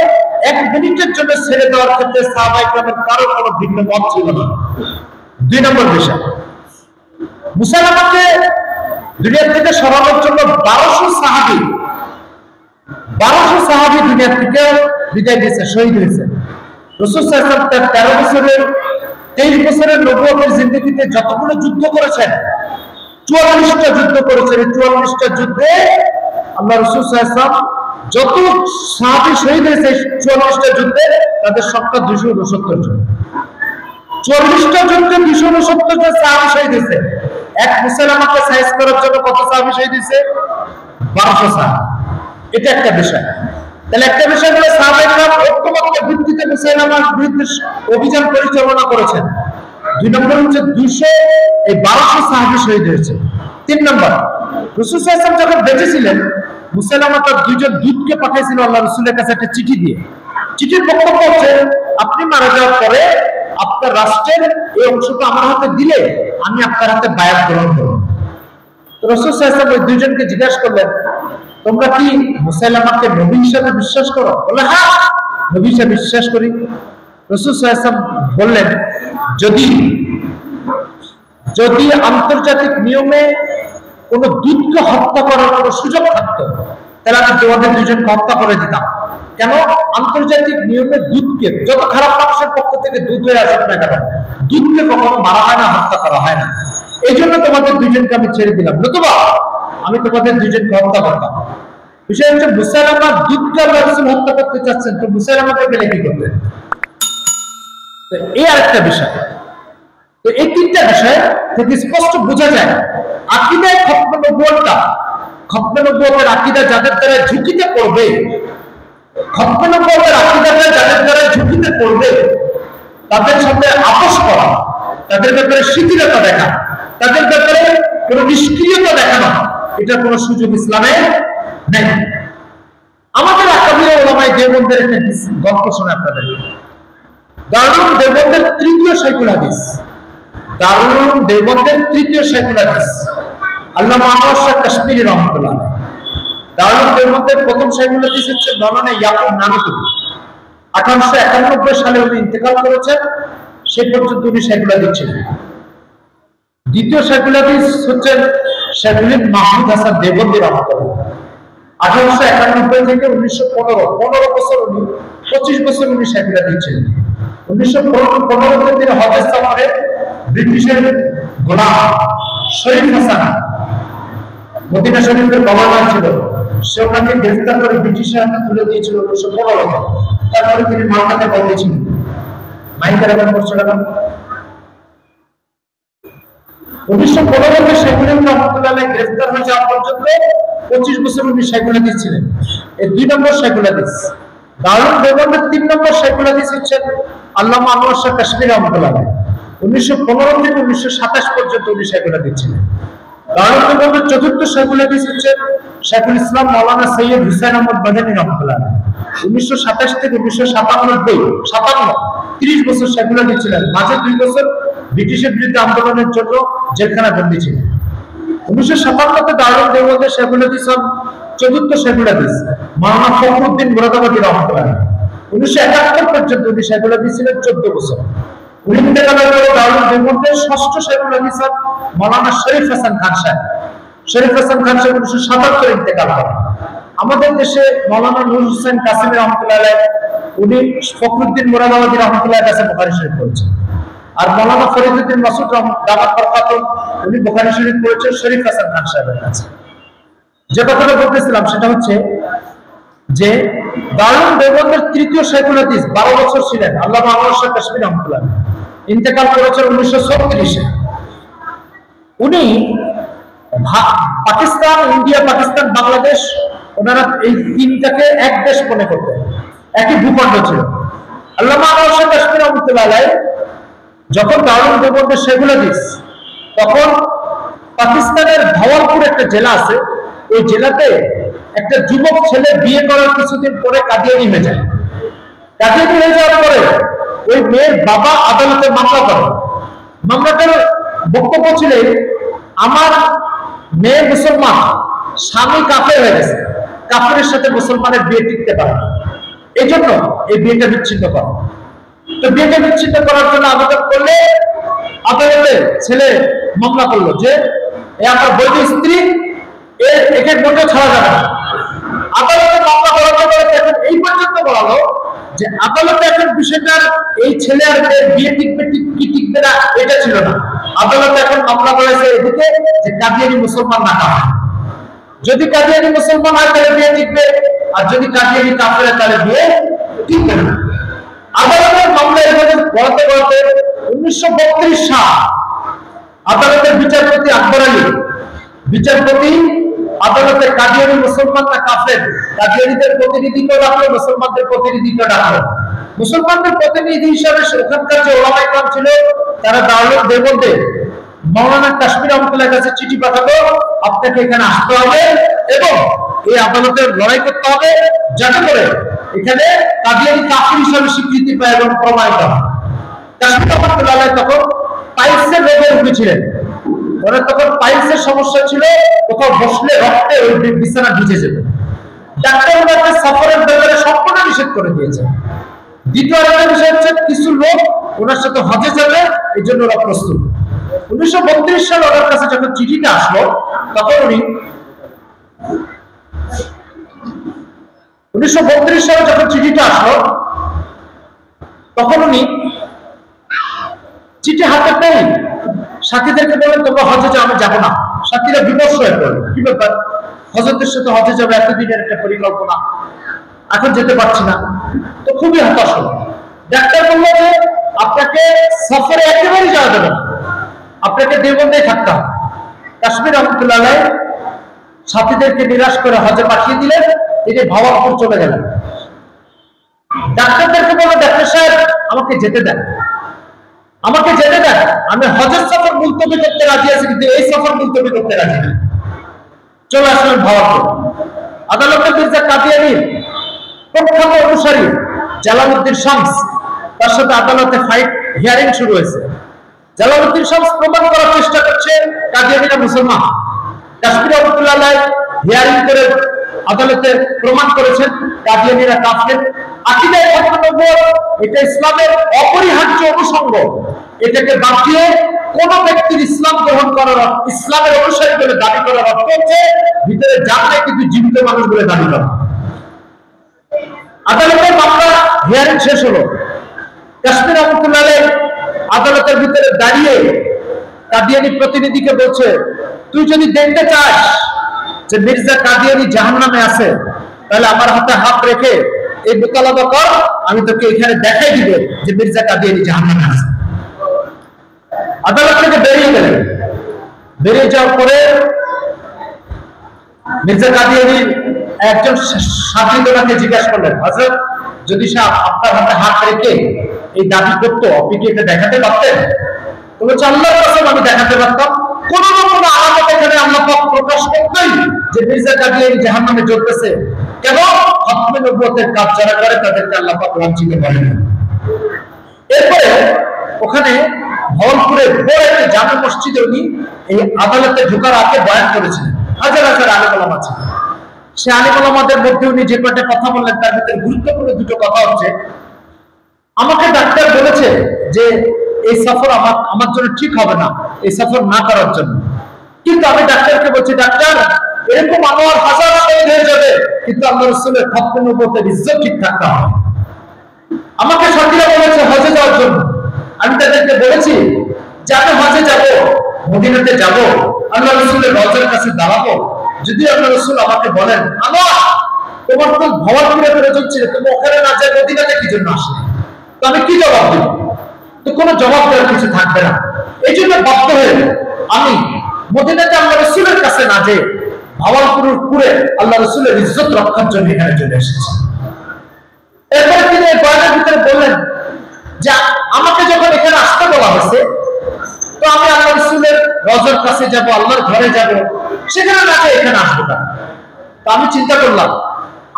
1 মিনিটের জন্য ছেড়ে দেওয়ার ক্ষেত্রে সাহাবায়ে কেরামের কারো কোনো ভিন্ন মত ছিল না। 2 নম্বর বিষয়, মুসাইলামাকে দুনিয়া থেকে সরানোর জন্য 1200 সাহাবী দুনিয়া থেকে বিদায় দিয়েছে, শহীদ হয়েছে। রাসূল সাল্লাল্লাহু আলাইহি ওয়াসাল্লাম 23 বছরের নবুয়তের জিন্দেগিতে যতগুলো যুদ্ধ করেছেন 44টা যুদ্ধ করেছেন। এই 44টা যুদ্ধে আল্লাহ রাসূল সাল্লাল্লাহু আলাইহি ওয়াসাল্লাম যত সাহাবী শহীদ হয়েছে 44টা যুদ্ধে তাদের সংখ্যা 269 জন। 44টা যুদ্ধে 269 জন সাহাবী শহীদ হয়েছে। এক মুসাইলামাকে সাইজ করার জন্য কত সাহাবী শহীদ হয়েছে? 1200 সাহাবী। এটা একটা বিষয়। তাহলে একটা বিষয় হলো সাহাবায়ে কেরাম ঐক্যমত্যের ভিত্তিতে মুসাইলামার বিরুদ্ধে অভিযান পরিচালনা করেছেন। 2 নম্বর হচ্ছে 1200 সাহাবী শহীদ হয়েছে। 3 নম্বর, রাসূল সাল্লাল্লাহু আলাইহি ওয়াসাল্লাম যখন বেঁচে ছিলেন মুসাইলামা তার দুইজন দূতকে পাঠাইছিল আল্লাহ রাসূলের কাছে একটা চিঠি দিয়ে। চিঠির বক্তব্য হচ্ছে, আপনি মারা যাওয়ার পরে আপনার রাষ্ট্রের এই অংশটা আমার হাতে দিলে আমি আপনার হাতে বায়াত গ্রহণ করব। তো রাসূল সাল্লাল্লাহু আলাইহি ওয়াসাল্লাম ওই দুইজনকে জিজ্ঞাসা করলেন, তোমরা কি মুসাইলামাকে নবী হিসেবে বিশ্বাস করো? বলে, হ্যাঁ, নবী হিসেবে বিশ্বাস করি। রাসূল সাল্লাল্লাহু আলাইহি ওয়াসাল্লাম বললেন, যদি আন্তর্জাতিক নিয়মে কোন দূতকে হত্যা করার কোন সুযোগ থাকতো, তাহলে আমি তোমাদের দুজনকে হত্যা করে দিতাম। কেন? আন্তর্জাতিক নিয়মে দূতকে, যত খারাপ মানুষের পক্ষ থেকে দূত হয়ে আসুক না কেন, দূতকে কখনো মারা হয় না, হত্যা করা হয় না। এই জন্য তোমাদের দুজনকে আমি ছেড়ে দিলাম, নতুবা আমি তোমাদের দুজনকে হত্যা করতাম। বিষয় হচ্ছে, মুসাইলামা দূতকে আল্লাহ রাসূল হত্যা করতে চাচ্ছেন, তো মুসাইলামাকে পেলে কি করবেন? তো এই আরেকটা বিষয়। তো এই তিনটা বিষয় থেকে স্পষ্ট বোঝা যায় আকীদায় খতমে নবুয়তের আকীদা যাদের দ্বারা ঝুঁকিতে পড়বে, খতমে নবুয়তের আকীদাটা যাদের দ্বারা ঝুঁকিতে পড়বে, তাদের সাথে আপোষ করা, তাদের ব্যাপারে শিথিলতা দেখা, তাদের ব্যাপারে কোনো নিষ্ক্রিয়তা দেখানো, এটা কোনো সুযোগ ইসলামে নেই। আমাদের আকাবির উলামায়ে দেওবন্দের একটা গল্প শোনা আপনাদের। দারুল দেওবন্দের তৃতীয় শাইখুল হাদিস, আল্লামা আনোয়ার শাহ কাশ্মীরি রাহমাতুল্লাহ আলাইহি। দারুল দেওবন্দের প্রথম শাইখুল হাদিস হচ্ছে মাওলানা ইয়াকুব নানুতুবি। 1891 সালে উনি ইন্তেকাল করেছেন, সেই পর্যন্ত উনি শাইখুল হাদিস ছিলেন। দ্বিতীয় শাইখুল হাদিস হচ্ছেন শাইখুল মাহমুদ হাসান দেওবন্দি রাহমাতুল্লাহ। 1891 থেকে 1915 বছর উনি 25 বছর উনি শাইখুল হাদিস ছিলেন। 1915 তিনি হজের সফরে ব্রিটিশের গোলাম শরীফ হাসান, মদিনা শরীফের গভর্নর ছিল, সে ওনাকে গ্রেফতার করে ব্রিটিশের হাতে তুলে দিয়েছিল 1915। তারপরে তিনি মামলাতে বন্দী ছিলেন। মাইকের এখন করছে না। 1915 শাইখুল রহমাতুল্লাহ আলাইহি গ্রেফতার হয়ে যাওয়া পর্যন্ত 25 বছর উনি শাইখুল হাদিস ছিলেন। এই 2 নম্বর শাইখুল হাদিস। দারুল দেওবন্দের 3 নম্বর শাইখুল হাদিস হচ্ছেন আল্লামা আনোয়ার শাহ কাশ্মীরি রাহমাতুল্লাহ আলাইহি। 1915 থেকে 1927 পর্যন্ত উনি শাইখুল হাদিস ছিলেন। দারুল দেওবন্দের 4র্থ শাইখুল হাদিস হচ্ছেন শাইখুল ইসলাম মাওলানা সৈয়দ হুসাইন আহমদ মাদানী রাহমাতুল্লাহ আলাইহি। 1927 থেকে 1997 30 বছর শাইখুল হাদিস ছিলেন। মাঝে 2 বছর ব্রিটিশের বিরুদ্ধে আন্দোলনের জন্য জেলখানা বন্দী ছিলেন। 1957 তে দারুল দেওবন্দের শাইখুল হাদিস হন 4র্থ শাইখুল হাদিস মাওলানা ফখরুদ্দিন মুরাদাবাদী রাহমাতুল্লাহ আলাইহি। 1971 পর্যন্ত উনি শাইখুল হাদিস ছিলেন 14 বছর। উনি ইন্তেকালের পরে দারুল দেওবন্দের 6ষ্ঠ শাইখুল হাদিস হন মাওলানা শরীফ হাসান খান সাহেব। শরীফ হাসান খান সাহেব 1977 ইন্তেকাল করেন। আমাদের দেশে মাওলানা নূর হোসেন কাসেমী রাহমাতুল্লাহ আলাইহি উনি ফখরুদ্দিন মুরাদাবাদী রাহমাতুল্লাহ কাছে বুখারী শরীফ পড়েছেন। আর মাওলানা ফরিদউদ্দিন মাসউদ দামাত বরকাতুহু উনি বুখারী শরীফ পড়েছেন শরীফ হাসান খান সাহেবের কাছে। যে কথাটা বলতেছিলাম সেটা হচ্ছে যে দারুল দেওবন্দের 3য় শাইখুল হাদিস 12 বছর ছিলেন আল্লামা আনোয়ার শাহ কাশ্মীরি রাহমাতুল্লাহ আলাইহি। ইন্তেকাল করেছেন 1936-এ। উনি পাকিস্তান, ইন্ডিয়া, পাকিস্তান, বাংলাদেশ, ওনারা এই তিনটাকে এক দেশ মনে করতেন, একই ভূখণ্ড ছিল। আল্লামা আনোয়ার শাহ কাশ্মীরি রাহমাতুল্লাহ আলাইহি যখন দারুল দেওবন্দের শাইখুল হাদিস, তখন পাকিস্তানের ভাওয়ালপুর একটা জেলা আছে, ওই জেলাতে একটা যুবক ছেলে বিয়ে করার কিছুদিন পরে কাদিয়ানি হয়ে যায়। কাদিয়ানি হয়ে যাওয়ার পরে ওই মেয়ের বাবা আদালতে মামলা করে। মামলাটার বক্তব্য ছিল, আমার মেয়ে মুসলমান, স্বামী কাফের হয়ে গেছে, কাফেরের সাথে মুসলমানের বিয়ে টিকতে পারে না, এই জন্য এই বিয়েটা বিচ্ছিন্ন করো। তো বিয়েটা বিচ্ছিন্ন করার জন্য আবেদন করলে আদালতে ছেলে মামলা করলো যে আমার বৈধ স্ত্রী, একে মোটেও ছাড়া যাবে না। আদালতে মামলা করার পরে এখন এই পর্যন্ত বলালো যে আদালতে এখন বিষয়টার এই ছেলে আর বিয়ে টিকবে কি টিকবে না এটা ছিল না। আদালতে এখন মামলা করেছে এদিকে যে কাদিয়ানি মুসলমান না হয়, যদি কাদিয়ানি মুসলমান হয় তাহলে বিয়ে টিকবে, আর যদি কাদিয়ানি কাফের হয় তাহলে বিয়ে টিকবে না। আদালতের মামলা এভাবে বলতে বলতে 1932 সাল আদালতের বিচারপতি আকবর আলী বিচারপতি আদালতে কাদিয়ানি মুসলমান না কাফের, কাদিয়ানিদের প্রতিনিধিকে ডাকলো, মুসলমানদের প্রতিনিধিকে ডাকলো। মুসলমানদের প্রতিনিধি হিসাবে ওখানকার যে ওলামায়ে কেরাম ছিল তারা দারুল দেওবন্দে মাওলানা কাশ্মীরি রহমাতুল্লাহর কাছে চিঠি পাঠালো, আপনাকে এখানে আসতে হবে এবং এই আদালতে লড়াই করতে হবে যাতে করে এখানে কাদিয়ানী কাফির হিসেবে স্বীকৃতি পায় এবং প্রমাণিত হয়। কাশ্মীর রহমতুল্লাহ আলাইহি তখন পাইলসের রোগে উঠেছিলেন, ওনার তখন পাইলসের সমস্যা ছিল, কোথাও বসলে রক্তে ওই বিছানা ভিজে যেত। ডাক্তার ওনাকে সফরের ব্যাপারে সম্পূর্ণ নিষেধ করে দিয়েছে। দ্বিতীয় আরেকটা বিষয় হচ্ছে কিছু লোক ওনার সাথে হজে যাবে, এই জন্য ওরা প্রস্তুত। 1932 সালে ওনার কাছে যখন চিঠিটা আসলো তখন উনি 1932 সালে যখন চিঠিটা আসলো তখন উনি চিঠি হাতে পেয়ে সাথীদেরকে বললেন তোমরা হজে যাও, আমি যাবো না। সাথীরা বিমর্ষ হয়ে পড়লো, কি ব্যাপার, হজরতের সাথে হজে যাবে, এতদিনের একটা পরিকল্পনা, এখন যেতে পারছি না। তো খুবই হতাশ হলো। ডাক্তার বললো যে আপনাকে সফরে একেবারেই যাওয়া যাবে না, আপনাকে দেওবন্দেই থাকতে হবে। কাশ্মীর রহমতুল্লাহ আলাইহি সাথীদেরকে নিরাশ করে হজে পাঠিয়ে দিলেন, তিনি ভাওয়ালপুর চলে গেলেন। ডাক্তারদেরকে বললো ডাক্তার সাহেব আমাকে যেতে দেন, আমাকে যেতে দেন, আমি হজের সফর মুলতবি করতে রাজি আছি, কিন্তু এই সফর মুলতবি করতে রাজি না। চলে আসলেন ভাওয়ালপুর। আদালতে মির্জা কাদিয়ানীর প্রখ্যাত অনুসারী জালালউদ্দিন শামস, তার সাথে আদালতে ফাইট হিয়ারিং শুরু হয়েছে। জালালউদ্দিন শামস প্রমাণ করার চেষ্টা করছে কাদিয়ানীরা মুসলমান। কাশ্মীর রহমতুল্লাহ আলাইহি হিয়ারিং করে আদালতে প্রমাণ করেছেন কাদিয়ানীরা কাফের। আকীদায়ে নবুয়ত এটা ইসলামের অপরিহার্য অনুষঙ্গ, এটাকে বাদ দিয়ে কোন ব্যক্তির ইসলাম গ্রহণ করার, ইসলামের অনুসারী বলে দাবি করার অর্থ হচ্ছে ভিতরে জানে কিন্তু জীবিত মানুষ বলে দাবি করা। আদালতের মামলা হিয়ারিং শেষ হলো। কাশ্মীর রহমতুল্লাহ আলাইহি আদালতের ভিতরে দাঁড়িয়ে কাদিয়ানী প্রতিনিধিকে বলছে তুই যদি দেখতে চাস যে মির্জা কাদিয়ানী জাহান্নামে আছে তাহলে আমার হাতে হাত রেখে এই মোকালাবা কর, আমি তোকে এখানে দেখাই দিব যে মির্জা কাদিয়ানী জাহান্নামে আছে। আদালত থেকে বেরিয়ে গেলেন। বেরিয়ে যাওয়ার পরে মির্জা কাদিয়ানীর একজন সাথী ওনাকে জিজ্ঞাসা করলেন হযরত যদি আপনার হাতে হাত রেখে এই দাবি করতো আপনি কি এটা দেখাতে পারতেন? তো বলছে আল্লাহর কসম আমি দেখাতে পারতাম। কোন না কোন আলামত এখানে আল্লাহ পাক প্রকাশ করতেন যে মির্জা কাদিয়ানী জাহান্নামে জ্বলতেছে। কেন? খতমে নবুয়তের কাজ যারা করে তাদেরকে আল্লাহ পাক লাঞ্ছিত করেন। এরপরে ওখানে ভাওয়ালপুরে বড় একটা জামে মসজিদে উনি এই আদালতে ঢোকার আগে বয়ান করেছিলেন। হাজার হাজার আলেম ওলামা ছিলেন। সে আলেম ওলামাদের মধ্যে উনি যে কয়টা কথা বললেন তার ভিতরে গুরুত্বপূর্ণ দুটো কথা হচ্ছে, আমাকে ডাক্তার বলেছে যে এই সফর আমার জন্য ঠিক হবে না, এই সফর না করার জন্য। কিন্তু আমি ডাক্তারকে বলছি ডাক্তার এরকম আমার হাজার শহীদ হয়ে যাবে, কিন্তু আল্লাহ রাসূলের খতমে নবুয়তের ইজ্জত ঠিক থাকতে হবে। আমাকে সাথীরা বলেছে হজে যাওয়ার জন্য, আমি তাদেরকে বলেছি যে আমি হজে যাব, মদিনাতে যাব, আল্লাহ রাসূলের রওজার কাছে দাঁড়াবো। যদি আল্লাহ রাসূল আমাকে বলেন আল্লাহ তোমার তো ভাওয়ালপুরে প্রয়োজন ছিল, তুমি ওখানে না যাই মদিনাতে কি জন্য আসলে, তো আমি কি জবাব দেব? তো কোনো জবাব দেওয়ার কিছু থাকবে না। এই জন্য বাধ্য হয়ে আমি মদিনাতে আল্লাহ রাসূলের কাছে না যেয়ে ভাওয়ালপুরে আল্লাহ রাসূলের ইজ্জত রক্ষার জন্য এখানে চলে এসেছি। এরপরে তিনি এই বয়ানের ভিতরে বললেন যে আমাকে যখন এখানে আসতে বলা হয়েছে তো আমি আল্লাহ রাসূলের রওজার কাছে যাব, আল্লাহর ঘরে যাব, সেখানে না যেয়ে এখানে আসবো না। তো আমি চিন্তা করলাম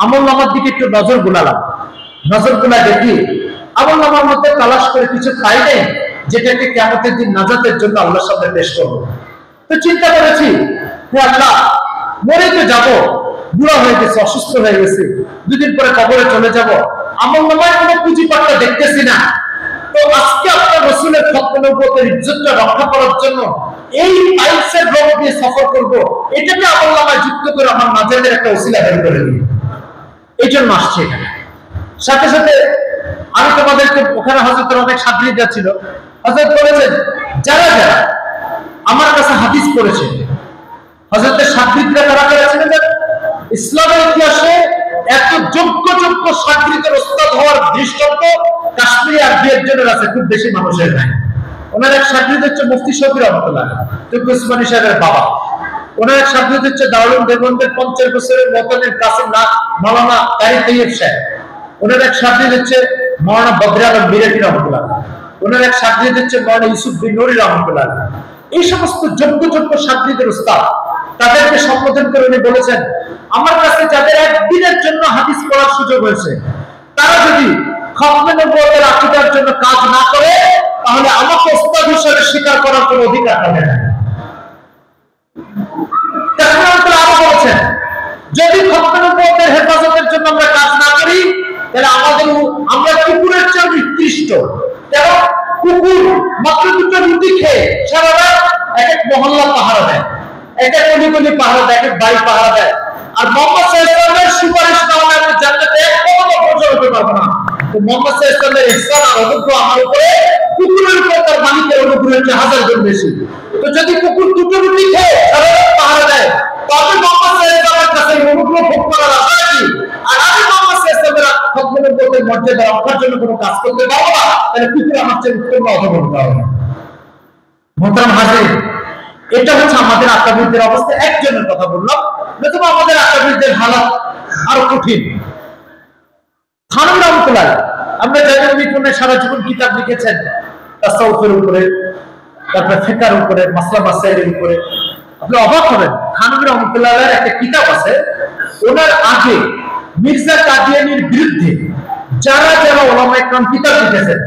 আমল নামার দিকে একটু নজর বুলালাম। নজর বুলা দেখি আমল নামার মধ্যে তালাশ করে কিছু পাই নাই যেটাকে কিয়ামতের দিন নাজাতের জন্য আল্লাহর সামনে পেশ করব। তো চিন্তা করেছি হে আল্লাহ মরে তো যাব, বুড়া হয়ে গেছে, অসুস্থ হয়ে গেছে, দুদিন পরে কবরে চলে যাব, আমল নামায় কোনো পুঁজিপাট্টা দেখতেছি না। তো আজকে আপনার রাসূলের খতমে নবুয়তের ইজ্জতটা রক্ষা করার জন্য এই পাইলসের রোগ দিয়ে সফর করব, এটাকে আমল নামায় যুক্ত করে আমার নাজাতের একটা ওসিলা বের করে দিই। এই জন্য আসছে এখানে। সাথে সাথে আমি তোমাদেরকে ওখানে হযরতের অনেক সাথীরা ছিল, হযরত বলেছেন যারা যারা আমার কাছে হাদিস পড়েছে, হযরতের সাথীরা তারা করেছিলেন ইসলামের ইতিহাসে এত যোগ্য যোগ্য সাথীদের ওস্তাদ হওয়ার দৃষ্টান্ত কাশ্মীরি আর দুই একজনের আছে, খুব বেশি মানুষের নাই। ওনার এক সাথী হচ্ছে মুফতি শফি রহমাতুল্লাহ তুর্ক উসমানী সাহেবের বাবা। ওনার এক সাথী হচ্ছে দারুল দেওবন্দের 50 বছরের মতনের কাসিম না মাওলানা কারি তৈয়ব সাহেব। ওনার এক সাথী হচ্ছে মাওলানা বদর আলম মিরাটি রহমাতুল্লাহ। ওনার এক সাথী হচ্ছে মাওলানা ইউসুফ বিন নুরি রহমাতুল্লাহ। এই সমস্ত যোগ্য যোগ্য সাথীদের উস্তাদ, তাদেরকে সম্বোধন করে উনি বলেছেন আমার কাছে যাদের একদিনের জন্য হাদিস পড়ার সুযোগ হয়েছে, তারা যদি খতমে নবুয়তের আকীদার জন্য কাজ না করে, তাহলে আমাকে ওস্তাদ হিসেবে স্বীকার করার কোনো অধিকার তাদের নেই। আরো বলছেন, যদি খতমে নবুয়তের হেফাজতের জন্য আমরা কাজ না করি, তাহলে আমরা কুকুরের চেয়ে নিকৃষ্ট। কারণ কুকুর মাত্র দুটো রুটি খেয়ে সারা রাত এক এক মহল্লা পাহারা দেয়, এক এক গলি পাহারা দেয়, এক এক বাড়ি পাহারা দেয়। আর মুহাম্মদ সাল্লাল্লাহু আলাইহি ওয়াসাল্লামের সুপারিশ না হলে আমি জান্নাতে এক কদমও পৌঁছাতে পারবো না। তো মুহাম্মদ সাল্লাল্লাহু আলাইহি ওয়াসাল্লামের ইহসান আর অনুগ্রহ আমার উপরে কুকুরের উপর তার মালিকের অনুগ্রহের চেয়ে হাজার গুণ বেশি। তো যদি কুকুর দুটো রুটি খেয়ে সারা রাত পাহারা দেয়, তবে মুহাম্মদ সাল্লাল্লাহু আলাইহি ওয়াসাল্লামের কাছে অনুগ্রহ ভোগ করার আশা কি? আর আমি মুহাম্মদ সাল্লাল্লাহু আলাইহি ওয়াসাল্লামের খতমে নবুয়তের মর্যাদা রক্ষার জন্য কোনো কাজ করতে পারবো না, তাহলে কুকুর আমার চেয়ে উত্তম না অধম হতে হবে। মোহতারাম হাজির, এটা হচ্ছে আমাদের আকাবিরদের অবস্থা। একজনের কথা বললাম, নতুবা আমাদের আকাবিরদের হালাত আরো কঠিন। থানভী রহমাতুল্লাহ, আমরা জানি উনি কোন সারা জীবন কিতাব লিখেছেন তাসাউফের উপরে, তারপর ফিকহের উপরে, মাসলা মাসাইলের উপরে। আপনি অবাক হবেন, থানভী রহমাতুল্লাহর একটা কিতাব আছে, ওনার আগে মির্জা কাদিয়ানীর বিরুদ্ধে যারা যারা ওলামায়ে কেরাম কিতাব লিখেছেন,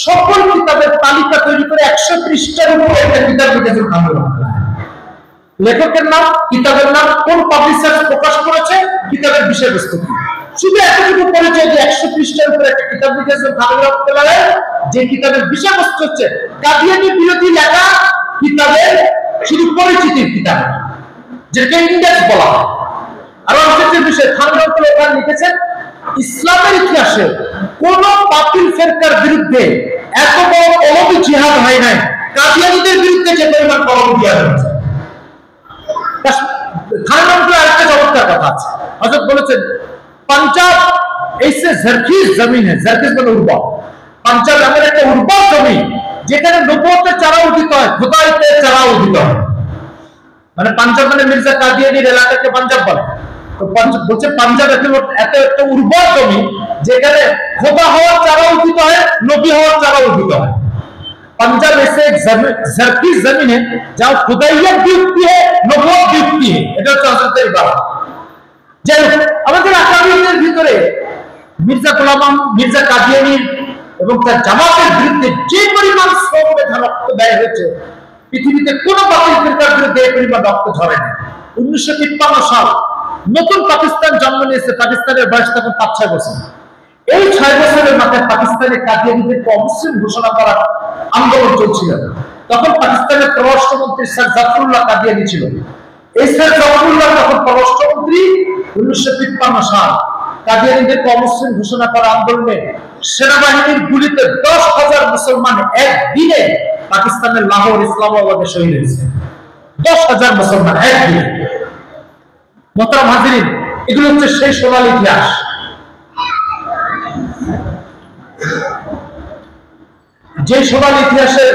সকল কিতাবের তালিকা তৈরি করে 100 পৃষ্ঠার উপরে একটা কিতাব লিখেছেন থানভী রহমাতুল্লাহ। লেখকের নাম, কিতাবের নাম, কোন পাবলিশার প্রকাশ করেছে, কিতাবের বিষয়বস্তু কি, শুধু এতটুকু পরিচয় যে 100 পৃষ্ঠার উপরে একটা কিতাব লিখেছেন থানভী রহমাতুল্লাহ, যে কিতাবের বিষয়বস্তু হচ্ছে কাদিয়ানী বিরোধী লেখা কিতাবের শুধু পরিচিতির কিতাব, যেটাকে ইন্ডেক্স বলা হয়। আর অর্থের বিষয়ে থানভী রহমাতুল্লাহ লিখেছেন, ইসলামের ইতিহাসে কোন বাতিল ফিরকার বিরুদ্ধে এত বড় কলমি জিহাদ হয় নাই, কাদিয়ানীদের বিরুদ্ধে যে পরিমাণ কলমি জিহাদ হয়েছে। থানভী রহমাতুল্লাহ আরেকটা চমৎকার কথা আছে, হযরত বলেছেন, পাঞ্জাব ऐसे जरखीज जमीन है, जरखीज মানে উর্বর। পাঞ্জাব এমন একটা উর্বর জমি যেখানে নবুয়তের চারা উদিত হয়, খোদাইতের চারা উদিত হয়। মানে পাঞ্জাব মানে মির্জা কাদিয়ানীর এলাকাকে পাঞ্জাব বলে। তো বলছে পাঞ্জাব এত একটা উর্বর জমি যেখানে খোদা হওয়ার চারা উদিত হয়, নবী হওয়ার চারা উদিত হয়। पंजाब ऐसे एक जरखीज जमीन है जहां खुदाइयत भी उगती है, नबुवत भी उगती है। এটা হচ্ছে হযরতের ইবাদত। যে আমাদের আকাবিরদের ভিতরে মির্জা গোলাম মির্জা কাদিয়ানী এবং তার জামাতের বিরুদ্ধে যে পরিমাণ শ্রম মেধা রক্ত ব্যয় হয়েছে, পৃথিবীতে কোন বাতিল ফিরকার বিরুদ্ধে এই পরিমাণ রক্ত ঝরেনি। 1953 সাল নতুন পাকিস্তান জন্ম নিয়েছে, পাকিস্তানের বয়স তখন 5-6 বছর। এই 6 বছরের মাথায় পাকিস্তানের কাদিয়ানীদেরকে অমুসলিম ঘোষণা করার আন্দোলন চলছিল। তখন পাকিস্তানের পররাষ্ট্রমন্ত্রী স্যার জাফরুল্লাহ কাদিয়ানী ছিল। এই স্যার জাফরুল্লাহ তখন পররাষ্ট্রমন্ত্রী। 1953 সাল কাদিয়ানীদেরকে অমুসলিম ঘোষণা করা আন্দোলনে সেনাবাহিনীর গুলিতে 10,000 মুসলমান একদিনে পাকিস্তানের লাহোর ইসলামাবাদে শহীদ হয়েছে। 10,000 মুসলমান একদিনে। মোহতারাম হাজিরিন, এগুলো হচ্ছে সেই সোনালী ইতিহাস। যে সোনালী ইতিহাসের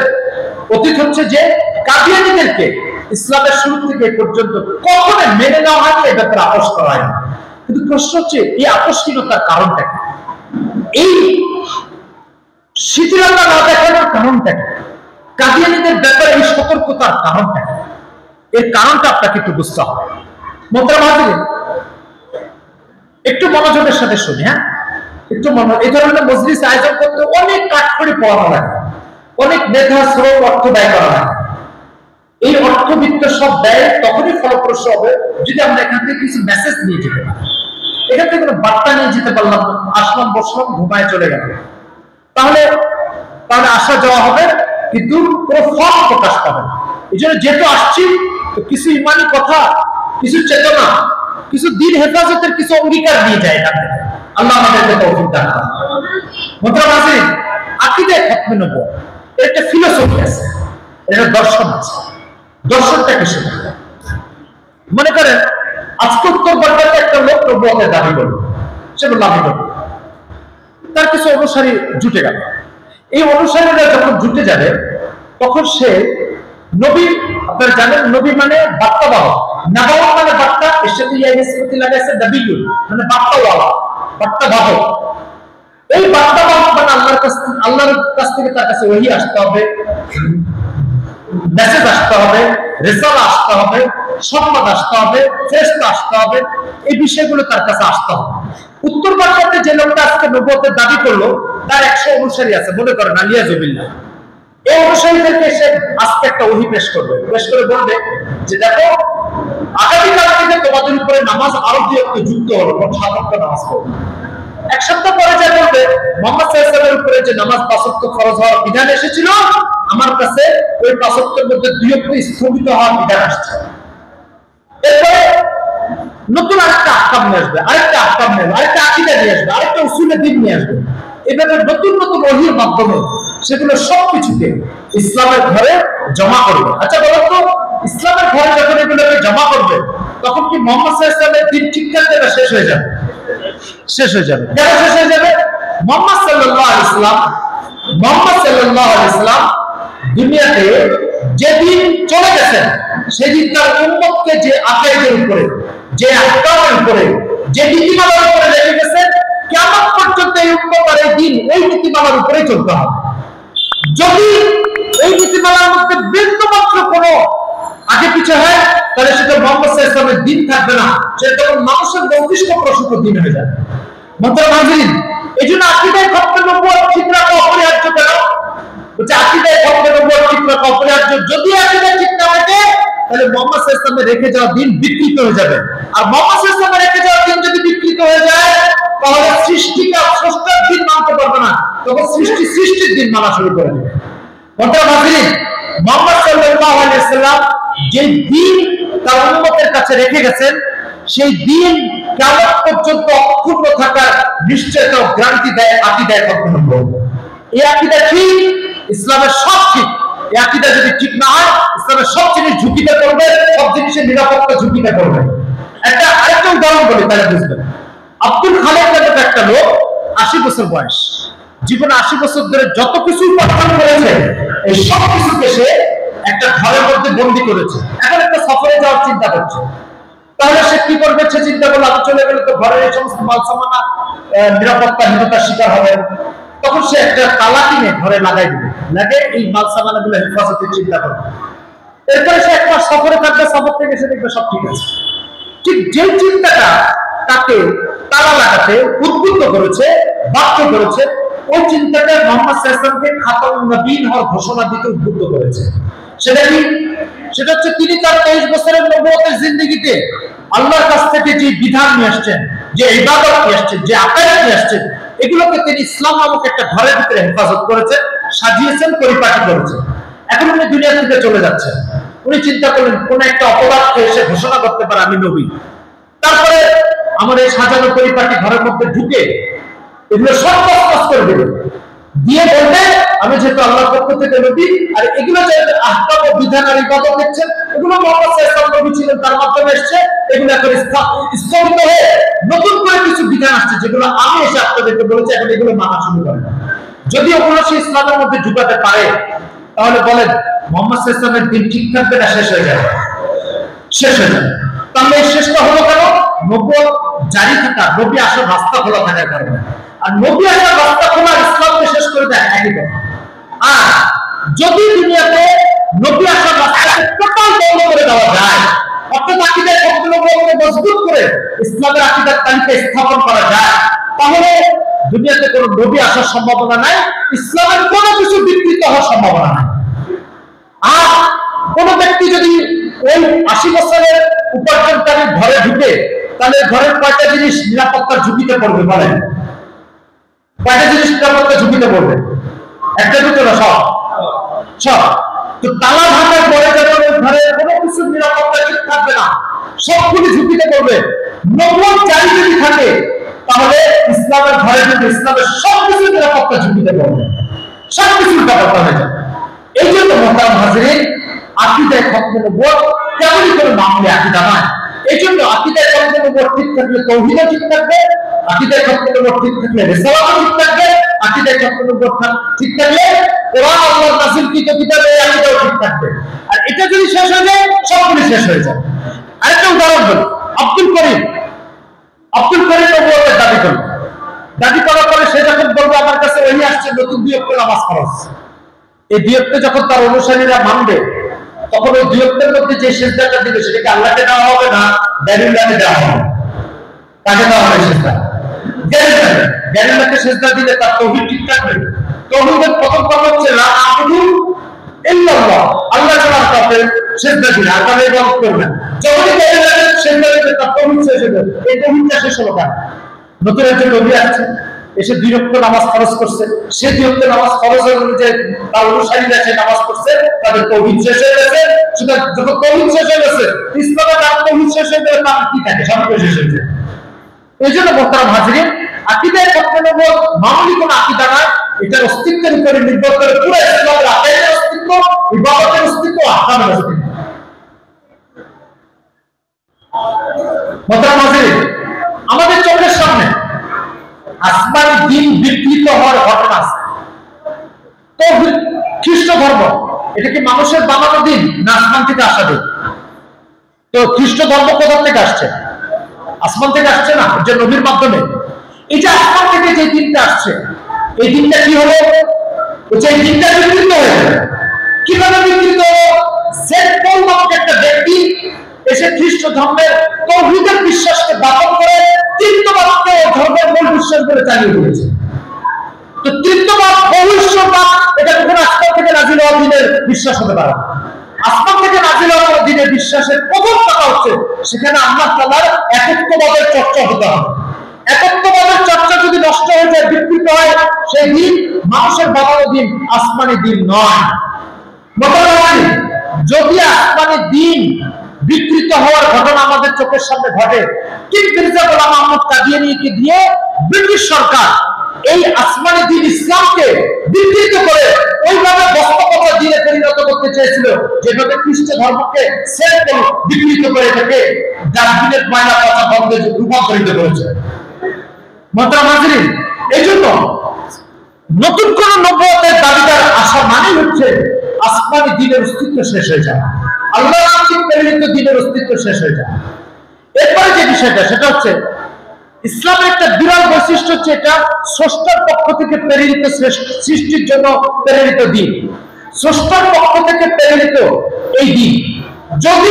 অতীত হচ্ছে যে কাদিয়ানীদেরকে ইসলামের শুরু থেকে পর্যন্ত কখনো মেনে নেওয়া হয়নি, এ ব্যাপারে আপোষ করা হয়নি। কিন্তু প্রশ্ন হচ্ছে এই আপোষহীনতার কারণটা কি, এই শিথিলতা না দেখানোর কারণটা কি, কাদিয়ানীদের ব্যাপারে এই সতর্কতার কারণটা কি, এর কারণটা আপনাকে একটু বুঝতে হবে। মোহতারাম হাজিরিন, একটু মনোযোগের সাথে শুনি। হ্যাঁ, একটু এই ধরনের মজলিস আয়োজন করতে অনেক কাঠখড়ি পোড়ানো লাগে, অনেক মেধা শ্রম অর্থ ব্যয় করা লাগে। এই অর্থবিত্ত সব ব্যয় তখনই ফলপ্রসূ হবে যদি আমরা এখান থেকে কিছু মেসেজ নিয়ে যেতে পারি। এখান থেকে কোনো বার্তা নিয়ে যেতে পারলাম না, আসলাম বসলাম ঘুমায় চলে গেল, তাহলে আসা যাওয়া হবে কিন্তু কোনো ফল প্রকাশ পাবে না। এই জন্য যেহেতু আসছি, তো কিছু ইমানি কথা, কিছু চেতনা, কিছু দিন হেফাজতের কিছু অঙ্গীকার নিয়ে যায় এখান থেকে। আল্লাহ আমাদেরকে তৌফিক দান করুন। মোহতারাম হাজিরিন, আকীদায়ে খতমে নবুয়ত এর একটা ফিলোসফি আছে, এর দর্শন আছে। দর্শনটা কিসের? মনে করেন আজকে উত্তরবঙ্গে একটা লোক নবুয়তের দাবি করল, সে বলল আমি নবী। তার কিছু অনুসারী জুটে গেল। এই অনুসারীরা যখন জুটে যাবে, তখন সে নবী, আপনারা জানেন নবী মানে বার্তাবাহক, নবুয়ত মানে বার্তা, এর সাথে ইয়াসিফতি লাগাইছে নবিয়ুন মানে বার্তাওয়ালা, বার্তাবাহক। এই বার্তাবাহক মানে আল্লাহর কাছ থেকে তার কাছে ওহী আসতে হবে, মেসেজ আসতে হবে, রেজাল্ট আসতে হবে, সংবাদ আসতে হবে, ফেরেশতা আসতে হবে, এই বিষয়গুলো তার কাছে আসতে হবে। উত্তর বাগদাদে যে লোকটা আজকে নবুয়তের দাবি করলো, তার 100 অনুসারী আছে, মনে করেন আলিয়াজুবিল্লাহ। এই অনুসারীদেরকে সে আজকে একটা ওহী পেশ করবে, পেশ করে বলবে যে দেখো, আগামীকাল থেকে তোমাদের উপরে নামাজ আরো 2 ওয়াক্ত যুক্ত হলো, 7 ওয়াক্ত নামাজ পড়বে। এক সপ্তাহ পরে যা বলবে, মুহাম্মদ সাল্লাল্লাহু আলাইহি ওয়াসাল্লামের উপরে যে নামাজ 5 ওয়াক্ত ফরজ হওয়ার বিধান এসেছিল, আমার কাছে ওই 5 ওয়াক্তের মধ্যে 2 ওয়াক্ত স্থগিত হওয়ার বিধান আসছে। এরপরে নতুন আরেকটা আহকাম নিয়ে আসবে, আরেকটা আহকাম নিয়ে আসবে, আরেকটা আকীদা নিয়ে আসবে, আরেকটা উসুলে দ্বীন নিয়ে আসবে। এভাবে নতুন নতুন ওহীর মাধ্যমে সেগুলো সবকিছুকে ইসলামের ঘরে জমা করবে। আচ্ছা বলো তো, ইসলামের ঘরে যখন এগুলোকে জমা করবে, তখন কি মুহাম্মদ সাল্লাল্লাহু আলাইহি ওয়াসাল্লামের দ্বীন ঠিক থাকবে না শেষ হয়ে যাবে? শেষ হয়ে যাবে। কেন শেষ হয়ে যাবে? মুহাম্মদ সাল্লাল্লাহু আলাইহি ওয়াসাল্লাম দুনিয়াতে যেদিন চলে গেছেন, সেদিন তার উম্মতকে যে আকিদার উপরে, যে আহকামের উপরে, যে নীতিমালার উপরে রেখে গেছেন, কিয়ামত পর্যন্ত এই উম্মত আর এই দিন ওই নীতিমালার উপরেই চলতে হবে। যদি এই নীতিমালার মধ্যে বিন্দুমাত্র কোনো আগে পিছে হয়, তাহলে সেটা মুহাম্মদ সাল্লাল্লাহু আলাইহি ওয়াসাল্লামের দিন থাকবে না, সেটা তখন মানুষের মস্তিষ্ক প্রসূত দিন হয়ে যাবে। মুহতারাম হাজিরিন, এইজন্য আকীদায়ে খতমে নবুয়ত ঠিক রাখা অপরিহার্য। কেন? বলছে আকীদায়ে খতমে নবুয়ত ঠিক রাখা অপরিহার্য। যদি আকীদা ঠিক না থাকে, তাহলে মুহাম্মদ সাল্লাল্লাহু আলাইহি ওয়াসাল্লামের রেখে যাওয়া দিন বিকৃত হয়ে যাবে। আর মুহাম্মদ সাল্লাল্লাহু আলাইহি ওয়াসাল্লামের রেখে যাওয়া দিন যদি বিকৃত হয়ে যায়, তাহলে সৃষ্টিকা স্রষ্টার দিন মানতে পারবে না, তখন সৃষ্টির দিন মানা শুরু করে দেবে। মুহতারাম হাজিরিন, মুহাম্মদ সাল্লাল্লাহু আলাইহি ওয়াসাল্লাম যে দিন তার উম্মতের কাছে রেখে গেছেন, সেই দিন কিয়ামত পর্যন্ত অক্ষুণ্ণ থাকার নিশ্চয়তা ও গ্যারান্টি দেয় আকীদায়ে খতমে নবুয়ত। এই আকীদা ঠিক, ইসলামের সব ঠিক। এই আকীদা যদি ঠিক না হয়, ইসলামের সব জিনিস ঝুঁকিতে পড়বে, সব জিনিসের নিরাপত্তা ঝুঁকিতে পড়বে। আরেকটা উদাহরণ বলি, তাহলে বুঝবেন। আব্দুল খালেক নামে একটা লোক, 80 বছর বয়স, জীবনে 80 বছর ধরে যত কিছু উপার্জন করেছে, এই সব কিছুকে সে একটা ঘরের মধ্যে বন্দী করেছে। এখন একটা সফরে যাওয়ার চিন্তা করছে, তাহলে সে কি করবে? সে চিন্তা করলো, আমি চলে গেলে তো ঘরের এই সমস্ত মালসামানা নিরাপত্তাহীনতার শিকার হবে। তখন সে একটা তালা কিনে ঘরে লাগাই দিবে, লাগে এই মালসামানা গুলো হেফাজতের চিন্তা করবে। এরপরে সে একবার সফরে থাকবে, সফর থেকে সে দেখবে সব ঠিক আছে। ঠিক যে চিন্তাটা তাকে তালা লাগাতে উদ্বুদ্ধ করেছে, বাধ্য করেছে, ওই চিন্তাটা মুহাম্মদ সাল্লাল্লাহু আলাইহি ওয়াসাল্লামকে খাতামুন নবীয়্যিন হওয়ার ঘোষণা দিতে উদ্বুদ্ধ করেছে। সেটা কি? সেটা হচ্ছে তিনি তার 23 বছরের নবুয়তের জিন্দেগিতে আল্লাহর কাছ থেকে যে বিধান নিয়ে আসছেন, যে ইবাদত নিয়ে আসছেন, যে আকীদা নিয়ে আসছেন, এগুলোকে তিনি ইসলাম নামক একটা ঘরের ভিতরে হেফাজত করেছেন, সাজিয়েছেন, পরিপাটি করেছেন। এখন উনি দুনিয়া থেকে চলে যাচ্ছেন। উনি চিন্তা করলেন, কোন একটা অপরাধকে এসে ঘোষণা করতে পারে আমি নবী। তারপরে আমার এই সাজানো পরিপাটি ঘরের মধ্যে ঢুকে এগুলো সব কাজ করে দেবে, দিয়ে বলবে আমি যেহেতু আল্লাহর পক্ষ থেকে নবী, আর এগুলো যে আহকাম ও বিধান আর ইবাদত দেখছেন, এগুলো মুহাম্মদ সাল্লাল্লাহু আলাইহি ওয়াসাল্লাম নবী ছিলেন, তার মাধ্যমে এসেছে, এগুলো এখন স্থগিত হয়ে নতুন করে কিছু বিধান আসছে, যেগুলো আমি এসে আপনাদেরকে বলেছি, এখন এগুলো মানা শুরু করেন। যদি ওগুলো সে ইসলামের মধ্যে ঢুকাতে পারে, তাহলে বলেন মুহাম্মদ সাল্লাল্লাহু আলাইহি ওয়াসাল্লামের দিন ঠিক থাকবে না শেষ হয়ে যাবে? শেষ হয়ে যাবে। তাহলে এই শেষটা হলো কেন? নবুয়ত জারি থাকা, নবী আসার রাস্তা খোলা থাকার কারণে। আর নবী আসার রাস্তা খোলা ইসলামকে শেষ করে দেয়, একই কথা। আর যদি দুনিয়াতে নবী আসার রাস্তাকে টোটাল বন্ধ করে দেওয়া যায়, অর্থাৎ আকীদায়ে খতমে নবুয়তকে মজবুত করে ইসলামের আকীদার তালিকা স্থাপন করা যায়, তাহলে দুনিয়াতে কোনো নবী আসার সম্ভাবনা নাই, ইসলামের কোনো কিছু বিকৃত হওয়ার সম্ভাবনা নাই। আর কোন ব্যক্তি যদি ওই 80 বছরের উপার্জনকারী ঘরে ঢুকে, তাহলে ঘরের কয়টা জিনিস নিরাপত্তার ঝুঁকিতে পড়বে বলেন? কয়টা জিনিস নিরাপত্তার ঝুঁকিতে পড়বে? একটা দুটো না, সব সব। তো তালা ভাঙার পরে যখন ওই ঘরে কোনো কিছু নিরাপত্তা ঠিক থাকবে না, সবগুলি ঝুঁকিতে পড়বে। নবুয়ত জারি যদি থাকে, তাহলে ইসলামের ঘরে কিন্তু ইসলামের সবকিছু নিরাপত্তা ঝুঁকিতে পড়বে, সবকিছু নিরাপত্তা হয়ে যাবে। এই জন্য মুহতারাম হাজিরিন, আকীদায়ে খতমে নবুয়ত কেবলই কোনো মামুলি আকীদা নয়। এই জন্য আকীদায়ে খতমে নবুয়ত ঠিক থাকলে তাওহীদও ঠিক থাকবে, আকীদায়ে খতমে নবুয়ত ঠিক থাকলে রিসালাতও ঠিক থাকবে, আকীদায়ে খতমে নবুয়ত ঠিক থাকলে কোরআন আল্লাহর নাযিলকৃত কিতাবে এই আকীদাও ঠিক থাকবে। আর এটা যদি শেষ হয়ে যায়, সবগুলো শেষ হয়ে যায়। আরেকটা উদাহরণ বলি, আব্দুল করিম নবুয়তের দাবি করার পরে সে যখন বলবে আমার কাছে ওহী আসছে, নতুন 2 ওয়াক্ত নামাজ ফরজ, এই দুইয়ত্ব যখন তার অনুসারীরা মানবে, তখন ওই দুইয়ত্বের মধ্যে যে সিজদাটা দিবে সেটাকে আল্লাহকে দেওয়া হবে না গায়রুল্লাহকে দেওয়া হবে? কাকে দেওয়া হবে সিজদা? গায়রুল্লাহকে। গায়রুল্লাহকে সিজদা দিলে তার তাওহীদ ঠিক থাকবে। তাওহীদের প্রথম কথা হচ্ছে লা আবুদু ইল্লাল্লাহ, আল্লাহ ছাড়া কাউকে সিজদা দিলে আর কাউকে ইবাদত করবে না। যখনই গায়রুল্লাহকে সিজদা দিবে তার তাওহীদ শেষ হয়ে যাবে। এই তাওহীদটা শেষ হলো কেন? নতুন একজন নবী আসছে, এসে 2 ওয়াক্ত নামাজ ফরজ করছে, সে 2 ওয়াক্ত নামাজ ফরজের অনুযায়ী তার অনুসারীরা সে নামাজ পড়ছে, তাদের তাওহীদ শেষ হয়ে গেছে। সুতরাং যখন তাওহীদ শেষ হয়ে গেছে, ইসলামের নাম তাওহীদ শেষ হয়ে গেলে তার কি থাকে? সব শেষ হয়ে যায়। এই জন্য মোহতারাম হাজিরিন, আকীদায়ে খতমে নবুয়ত মামুলি কোন আকীদা না, এটার অস্তিত্বের উপরে নির্ভর করে পুরো ইসলামের আকিদার অস্তিত্ব, ইবাদতের অস্তিত্ব, আহকামের অস্তিত্ব। মোহতারাম হাজিরিন, আমাদের চোখের সামনে আসমানি দিন বিকৃত হওয়ার ঘটনা আছে। তো খ্রিস্ট ধর্ম এটা কি মানুষের বানানো দিন না আসমান থেকে আসা দিন? তো খ্রিস্ট ধর্ম কোথা থেকে আসছে? আসমান থেকে আসছে না, যে নবীর মাধ্যমে। এই যে আসমান থেকে যে দিনটা আসছে, এই দিনটা কি হলো? যে দিনটা বিকৃত হয়ে গেল। কিভাবে বিকৃত হলো? সেন্ট পল নামক একটা ব্যক্তি এসে খ্রিস্ট ধর্মের তাওহীদের বিশ্বাসকে দাপন করে তৃতীয়বাদকে ধর্মের মূল বিশ্বাস বলে চালিয়ে দিয়েছে। তো তৃতীয়বাদ, ভবিষ্যৎবাদ, এটা কখনো আসমান থেকে নাজিল হওয়া দিনের বিশ্বাস হতে পারে না। আসমান থেকে নাজিল হওয়া দিনের বিশ্বাসের প্রথম কথা হচ্ছে সেখানে আল্লাহ তাআলার একত্ববাদের চর্চা হতে হবে। একত্ববাদের চর্চা যদি নষ্ট হয়ে যায়, বিকৃত হয়, সেই দিন মানুষের বানানো দিন, আসমানি দিন নয়। যদি আসমানি দিন বিকৃত হওয়ার ঘটনা আমাদের চোখের সামনে ঘটে, ঠিক মির্জা গোলাম আহমদ কাদিয়ানীকে দিয়ে ব্রিটিশ সরকার এই আসমানি দিন ইসলামকে বিকৃত করে ওইভাবে বস্তুগত দিনে পরিণত করতে চেয়েছিল, যেভাবে খ্রিস্ট ধর্মকে বিকৃত করে এটাকে ডাস্টবিনের ময়লা পচা বন্ধে রূপান্তরিত করেছে। মোহতারাম হাজিরিন, এই জন্য নতুন কোন নবুয়তের দাবিদার আসা মানে হচ্ছে আসমানি দিনের অস্তিত্ব শেষ হয়ে যায়, আল্লাহ কর্তৃক প্রেরিত দিনের অস্তিত্ব শেষ হয়ে যায়। এরপরে যে বিষয়টা, সেটা হচ্ছে ইসলামের একটা বিরল বৈশিষ্ট্য হচ্ছে এটা স্রষ্টার পক্ষ থেকে প্রেরিত সৃষ্টির জন্য প্রেরিত দিন। স্রষ্টার পক্ষ থেকে প্রেরিত এই দিন যদি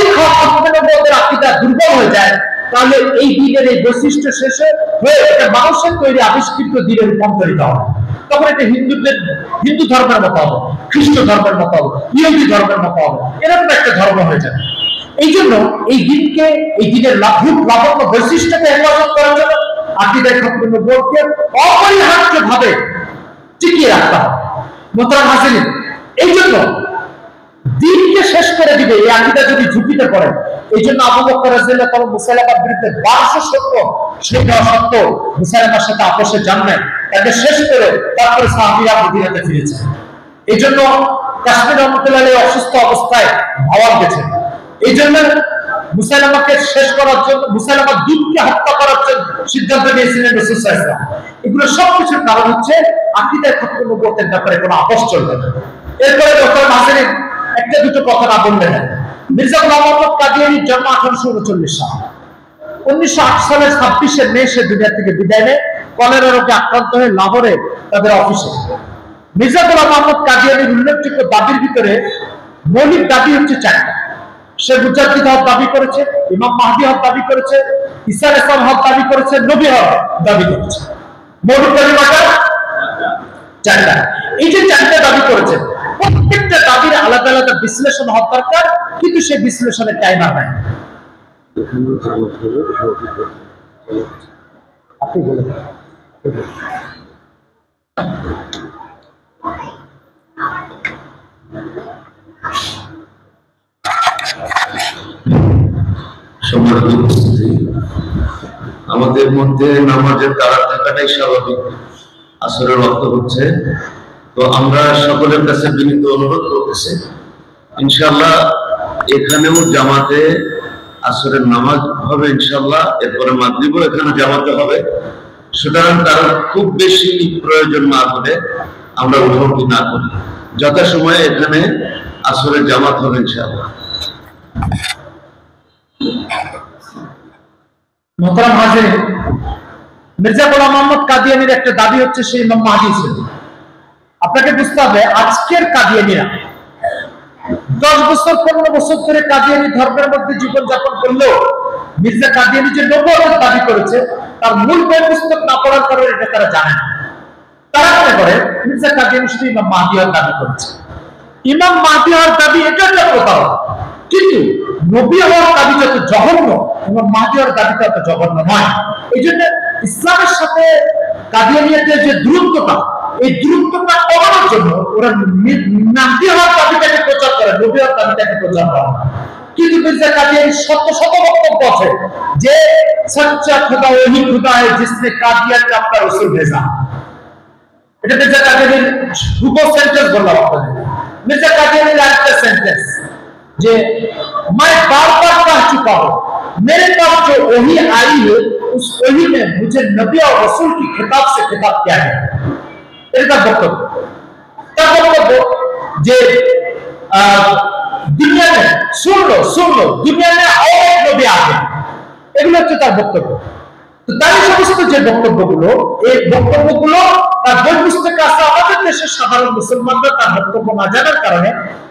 নবুয়তের আকীদা দুর্বল হয়ে যায়, তাহলে এই দিনের এই বৈশিষ্ট্য শেষে হয়ে এটা মানুষের তৈরি আবিষ্কৃত দিনে রূপান্তরিত হবে। তখন এটা হিন্দু ধর্মের মতো হবে, খ্রিস্ট ধর্মের মতো হবে, ইহুদি ধর্মের মতো হবে, এরকম একটা ধর্ম হয়ে যাবে। এই জন্য এই দিনকে, এই দিনের লাভন্য বৈশিষ্ট্যকে হেফাজত করার জন্য আকীদায়ে খতমে নবুয়তকে অপরিহার্যভাবে টিকিয়ে রাখতে হবে। মোহতারাম হাজিরিন, এই জন্য দিনকে শেষ করে দিবে এই আকীদা যদি ঝুঁকিতে পড়ে, এই জন্য আবু বকর রাদিয়াল্লাহু তাআলা মুসাইলামার বিরুদ্ধে 1200 সত্য সেটা সত্য মুসাইলামার সাথে আপোষে যান নাই, তাকে শেষ করে তারপরে সাহাবীরা মদিনাতে ফিরেছে। এই জন্য কাশ্মীর রহমতুল্লাহ আলাইহি অসুস্থ অবস্থায় ভাওয়াল গেছেন। এই জন্য মুসাইলামাকে শেষ করার জন্য, মুসাইলামার দূতকে হত্যা করার জন্য সিদ্ধান্ত নিয়েছিলেন রাসূল সাল্লাল্লাহু আলাইহি ওয়াসাল্লাম। এগুলো সবকিছুর কারণ হচ্ছে আকীদায়ে খতমে নবুয়তের ব্যাপারে কোনো আপোষ চলবে না। এরপরে মোহতারাম হাজিরিন, একটা দুটো কথা না বললে না। মির্জা গোলাম আহমদ কাদিয়ানীর জন্ম 1839 সালে। 1908 সালের 26শে মে সে দুনিয়া থেকে বিদায় নেয় কলেরা রোগে আক্রান্ত হয়ে লাহোরে তাদের অফিসে। মির্জা গোলাম আহমদ কাদিয়ানীর উল্লেখযোগ্য দাবির ভিতরে মৌলিক দাবি হচ্ছে 4টা। সে মুজাদ্দিদ হওয়ার দাবি করেছে, ইমাম মাহদী হওয়ার দাবি করেছে, ঈসা আলাইহিস সালাম হওয়ার দাবি করেছে, নবী হওয়ার দাবি করেছে। মৌলিক দাবি কয়টা? 4টা। এই যে 4টা দাবি করেছে, প্রত্যেকটা দাবির আলাদা আলাদা বিশ্লেষণ হওয়ার দরকার, কিন্তু সেই বিশ্লেষণের টাইম আর নাই। আপনি বলেন। সম্মানিত উপস্থিতি, আমাদের মধ্যে নামাজের তাড়া থাকাটাই স্বাভাবিক। আসরের ওয়াক্ত হচ্ছে, তো আমরা সকলের কাছে বিনীত অনুরোধ করতেছি, ইনশাআল্লাহ এখানেও জামাতে আসরের নামাজ হবে ইনশাআল্লাহ, এরপরে মাগরিবও এখানে জামাতে হবে। সুতরাং তার খুব বেশি প্রয়োজন না হলে আমরা উঠাউঠি না করি, যথাসময়ে এখানে আসরের জামাত হবে ইনশাআল্লাহ। মোহতারাম হাজিরিন, মির্জা গোলাম আহমদ কাদিয়ানীর একটা দাবি হচ্ছে সে ইমাম মাহদী ছিলেন। আপনাকে বুঝতে হবে আজকের কাদিয়ানীরা 10 বছর 15 বছর ধরে কাদিয়ানী ধর্মের মধ্যে জীবনযাপন করলেও মির্জা কাদিয়ানী যে নবুয়ত দাবি করেছে তার মূল বই পুস্তক না পড়ার কারণে এটা তারা জানে না। তারা মনে করে মির্জা কাদিয়ানী শুধু ইমাম মাহদী হওয়ার দাবি করেছে। ইমাম মাহদী হওয়ার দাবি এটা একটা প্রতারণা, কিন্তু নবী হওয়ার দাবি যত জঘন্য ইমাম মাহদী হওয়ার দাবিটা তত জঘন্য নয়। এই জন্য ইসলামের সাথে কাদিয়ানিয়াতের যে দূরত্বটা, এই দূরত্বটা কমানোর জন্য ওরা মাহদী হওয়ার দাবিটাকে প্রচার করে, নবী হওয়ার দাবিটাকে প্রচার করে। কিন্তু মির্জা কাদিয়ানী শত শত বক্তব্য আছে যে সচ্চা খুদা ওহি খুদা है जिसने कादियान में अपना रसूल भेजा। এটা মির্জা কাদিয়ানীর দুটো সেন্টেন্স বললাম আপনাদের। मिर्जा कादियानी का सेंटेंस जे मैं बार बार कह चुका हूं मेरे पास जो वही आई है उस वही में मुझे नबी और रसूल की खिताब से खिताब किया है। এটা বক্তব্য যে दुनिया में सुन लो दुनिया में और एक नबी आए, এগুলো হচ্ছে তার বক্তব্য। তো তার সমস্ত যে বক্তব্যগুলো, এই বক্তব্যগুলো তার বই পুস্তকে আছে, আমাদের দেশের সাধারণ মুসলমানরা তার বক্তব্য না জানার কারণে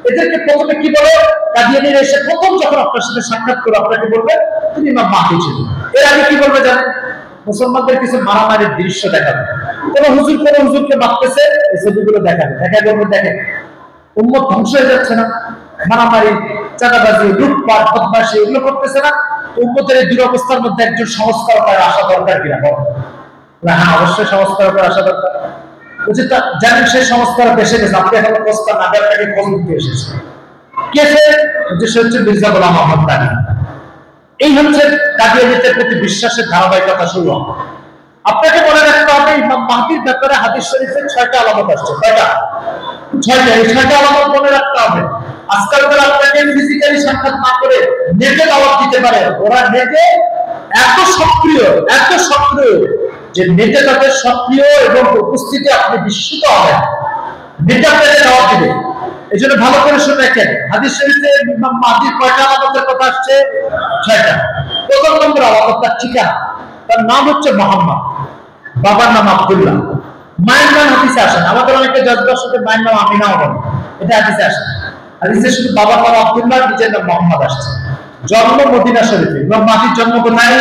এদেরকে প্রথমে কি বলে, কাদিয়ানীরা এসে প্রথম যখন আপনার সাথে সাক্ষাৎ করে আপনাকে বলবে তুমি ইমাম মাহদী ছিল, এর আগে কি বলবে জানেন? মুসলমানদের কিছু মারামারির দৃশ্য দেখাবে, কোন হুজুরকে মারতেছে, এই ছবিগুলো দেখাবে, বলবে দেখেন উম্মত ধ্বংস হয়ে যাচ্ছে না, মারামারি চাঁদাবাজি লুটপাট বদমাশি এগুলো করতেছে না, উম্মতের এই দুরবস্থার মধ্যে একজন সংস্কারকের আসা দরকার কিনা বল? হ্যাঁ, অবশ্যই সংস্কারকের আসা দরকার। বলছি জানেন সেই সংস্কারক এসে গেছে, আপনি এখন প্রস্তাব না দেওয়ার আগে খোঁজ নিতে এসেছে। কে সে হচ্ছে মির্জা গোলাম আহমদ কাদিয়ানী। এই হচ্ছে কাদিয়ানীদের প্রতি বিশ্বাসের ধারাবাহিকতা শুরু হয়। আপনাকে মনে রাখতে হবে ইমাম মাহদীর ব্যাপারে হাদিস শরীফে 6টা আলামত আসছে। কয়টা? 6টা। এই 6টা আলামত মনে রাখতে হবে। আজকালকার আপনাকে ফিজিক্যালি সাক্ষাৎ না করে নেটে দাওয়াত দিতে পারে, ওরা নেটে এত সক্রিয় যে নেটে তাদের সক্রিয় এবং উপস্থিতি আপনি বিস্মিত হবেন। নেটে আপনাকে দাওয়াত দিবে। এই জন্য ভালো করে শুনে রাখেন, হাদিস শরীফে ইমাম মাহদীর কয়টা আলামতের কথা আসছে? 6টা। প্রথম নম্বর আলামত তার ঠিকানা, তার নাম হচ্ছে মোহাম্মদ, বাবার নাম আব্দুল্লাহ, মায়ের নাম হাদিসে আসে না। আমাদের অনেকে জজবার সাথে মায়ের নাম আমিনাও বলে, এটা হাদিসে আসে না। হাদিসে শুধু বাবার নাম আব্দুল্লাহ, নিজের নাম মোহাম্মদ আসছে। জন্ম মদিনা শরীফে, ইমাম মাহদীর জন্ম কোথায়?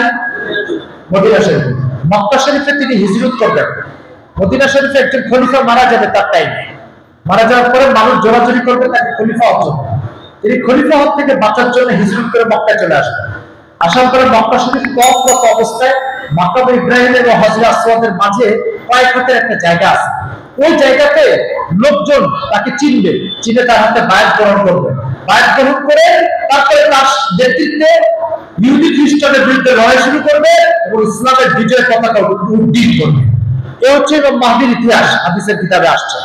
মদিনা শরীফে। মক্কা শরীফে তিনি হিজরত করবেন। মদিনা শরীফে একজন খলিফা মারা যাবে, তার টাইমে মারা যাওয়ার পরে মানুষ জোরাজোরি করবে তাকে খলিফা হওয়ার জন্য। তিনি খলিফা হওয়ার থেকে বাঁচার জন্য হিজরত করে মক্কায় চলে আসবেন। আসার পরে মক্কা শরীফ তফরত অবস্থায় মাকাম ইব্রাহিম এবং হযরত আসওয়াদের মাঝে কয়েক হাতের একটা জায়গা আছে। ওই জায়গাতে লোকজন তাকে চিনবে, চিনে তার হাতে বায়াত গ্রহণ করবে। বায়াত গ্রহণ করে তারপরে তার নেতৃত্বে ইহুদি খ্রিস্টানের বিরুদ্ধে লড়াই শুরু করবে এবং ইসলামের বিজয় পতাকা উড্ডীন করবে। এই হচ্ছে ইমাম মাহদীর ইতিহাস, হাদিসের কিতাবে আসছে।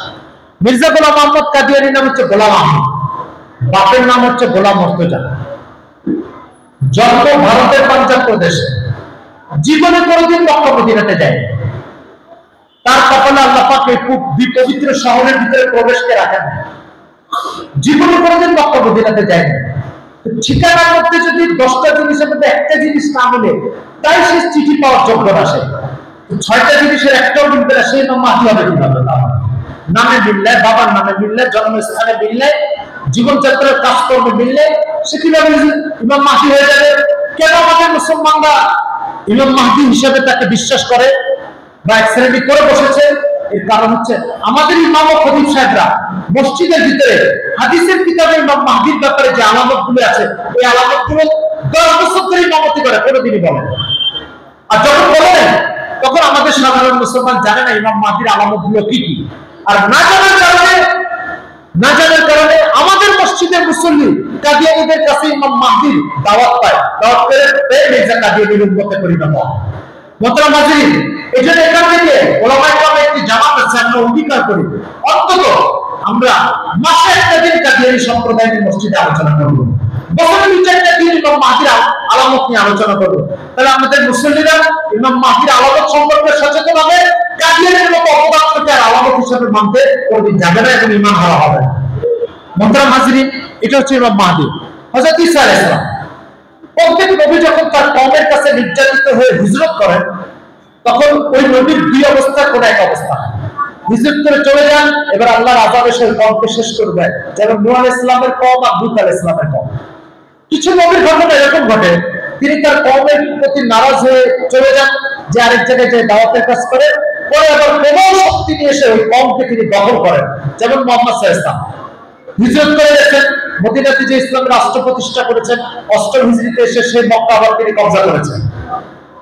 মির্জা গোলাম আহমদ কাদিয়ানীর নাম হচ্ছে গোলাম আহমদ, বাপের নাম হচ্ছে গোলাম মর্তজা। জন্ম ভারতের পাঞ্জাব প্রদেশে। জীবনে কোনোদিন মক্কা মদিনাতে যায়নি। তার কপালে আল্লাহ পাক এই পবিত্র শহরের ভিতরে প্রবেশকে রাখেন। জীবনে কোনোদিন মক্কা মদিনাতে যায়নি। ঠিকানার মধ্যে যদি 10টা জিনিসের মধ্যে একটা জিনিস না মিলে, তাই সে চিঠি পাওয়ার যোগ্য না। সে 6টা জিনিসের একটাও মিলবে না, সেই ইমাম মাহদী হবে কিভাবে? নামে মিললে, বাবার নামে মিললে, জন্মস্থানে মিললে, জীবনযাত্রার কাজকর্মে মিললে সে কিভাবে ইমাম মাহদী হয়ে যাবে? কেন আমাদের মুসলমানরা ইমাম মাহদী হিসেবে তাকে বিশ্বাস করে বা একশ্রেণী করে বসেছে? এর কারণ হচ্ছে আমাদের ইমাম ও খতিব সাহেবরা মসজিদের ভিতরে হাদিসের কিতাবে ইমাম মাহদীর ব্যাপারে যে আলামতগুলো আছে, এই আলামতগুলো 10 বছর ধরে ইমামতি করে, কোনোদিনই বলেন। আর যখন বলেন তখন আমাদের সাধারণ মুসলমান জানে না ইমাম মাহদীর আলামতগুলো কি কি। আর না জানার কারণে আমাদের মসজিদের মুসল্লি কাদিয়ানীদের কাছে ইমাম মাহদীর দাওয়াত পায়, দাওয়াত পেয়ে মির্জা কাদিয়ানীর উম্মতে পরিণত হয়। মোহতারাম হাজিরিন, এজন্য এখান থেকে ওলামায়ে কেরামের একটি জামাত আছে, আমরা অঙ্গীকার করি অন্তত আমরা মাসে একটা দিন কাদিয়ানী সম্প্রদায়ের মসজিদে আলোচনা করব, বছরে 2-4টা দিন ইমাম মাহদীর আলামত নিয়ে আলোচনা করব। তাহলে আমাদের মুসল্লিরা ইমাম মাহদীর আলামত সম্পর্কে সচেতন হবে, কাদিয়ানীর মতো অপদার্থকে আর আলামত হিসেবে মানতে কোনদিন যাবে না এবং ঈমান হারা হবে না। মোহতারাম হাজিরিন, এটা হচ্ছে ইমাম মাহদী। হযরত ঈসা আলাইহিস সালাম, প্রত্যেক নবী যখন তার কওমের কাছে নির্যাতিত হয়ে হিজরত করেন, তখন ওই নবীর দুই অবস্থা, কোন এক অবস্থা। হিজরত করে চলে যান, এবার আল্লাহর আযাব এসে কওমকে শেষ করে দেয়, যেমন নূহ আলাইহিস সালামের কওম আর লূত আলাইহিস সালামের কওম। কিছু নবীর ঘটনা এরকম ঘটে, তিনি তার কওমের প্রতি নারাজ হয়ে চলে যান, যে আরেক জায়গায় যে দাওয়াতের কাজ করে, পরে আবার প্রবল শক্তি নিয়ে এসে ওই কওমকে তিনি দখল করেন, যেমন মুহাম্মদ সাল্লাল্লাহু আলাইহি ওয়াসাল্লাম হিজরত করে গেছেন, মদিনাতে যে ইসলামের রাষ্ট্র প্রতিষ্ঠা করেছেন, অষ্টম হিজরিতে এসে সেই মক্কা আবার তিনি কবজা করেছেন।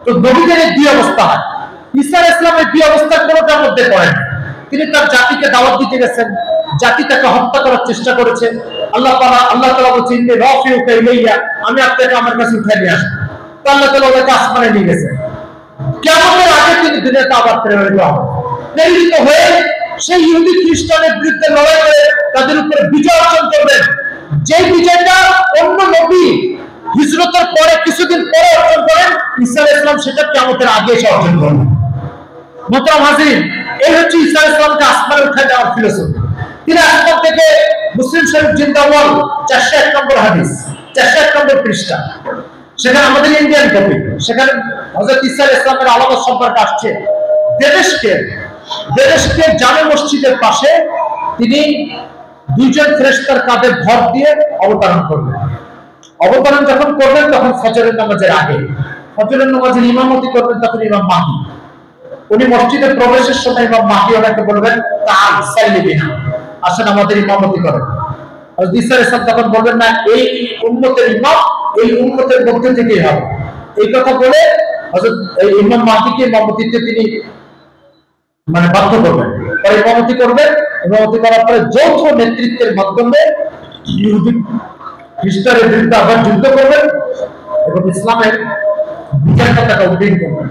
তো নবীদের এই দুই অবস্থা হয়। ঈসা আলাইহিস সালামের দুই অবস্থার কোনোটার মধ্যে পড়েন। তিনি তার জাতিকে দাওয়াত দিতে গেছেন, জাতি তাকে হত্যা করার চেষ্টা করেছে। আল্লাহ তাআলা বলছেন, ইন্নী রাফিউকা ইলাইয়া, আমি আপনাকে আমার কাছে উঠিয়ে নিয়ে আসব। তো আল্লাহ তাআলা ওকে আসমানে নিয়ে গেছেন। কিয়ামতের আগে তিনি দুনিয়াতে আবার প্রেরিত হবেন। প্রেরিত হয়ে সেই ইহুদি খ্রিস্টানের বিরুদ্ধে লড়াই করে তাদের উপরে বিজয় অর্জন করবেন, যে বিজয়টা অন্য নবী হিজরতের পরে কিছুদিন পরে অর্জন করেন, ঈসা আলাইহিস সালাম সেটা কিয়ামতের আগে এসে অর্জন করবেন। মুহতারাম হাজিরিন, এই হচ্ছে ঈসা আলাইহিস সালামকে আসমানে উঠায় দেওয়ার ফিলোসফি। তিনি আসমান থেকে, মুসলিম শরীফ জিন্দাওয়াল 401 নম্বর হাদিস, 401 নম্বর পৃষ্ঠা, সেখানে আমাদের ইন্ডিয়ান কপি, সেখানে হযরত ঈসা আলাইহিস সালামের আলামত সম্পর্কে আসছে। দেশকে জামে মসজিদের পাশে তিনি দুইজন ফেরেশতার কাঁধে ভর দিয়ে অবতরণ করবেন। অবতরণ যখন করবেন তখন ফজরের নামাজের আগে, ফজরের নামাজের ইমামতি করবেন তখন ইমাম মাহদী। উনি মসজিদে প্রবেশের সময় ইমাম মাহদী ওনাকে বলবেন, তাআল সাল্লি বিনা, আসেন আমাদের ইমামতি করেন। হযরত ঈসা আলাইহিস সালাম তখন বলবেন, না, এই উম্মতের ইমাম এই উম্মতের মধ্যে থেকেই হবে। এই কথা বলে হযরত ইমাম মাহদীকে ইমামতিতে তিনি বাধ্য করবেন। পরে ইমামতি করবেন, ইমামতি করার পরে যৌথ নেতৃত্বের মাধ্যমে ইহুদি খ্রিস্টানের বিরুদ্ধে আবার যুদ্ধ করবেন এবং ইসলামের বিজয় পতাকা উড্ডীন করবেন।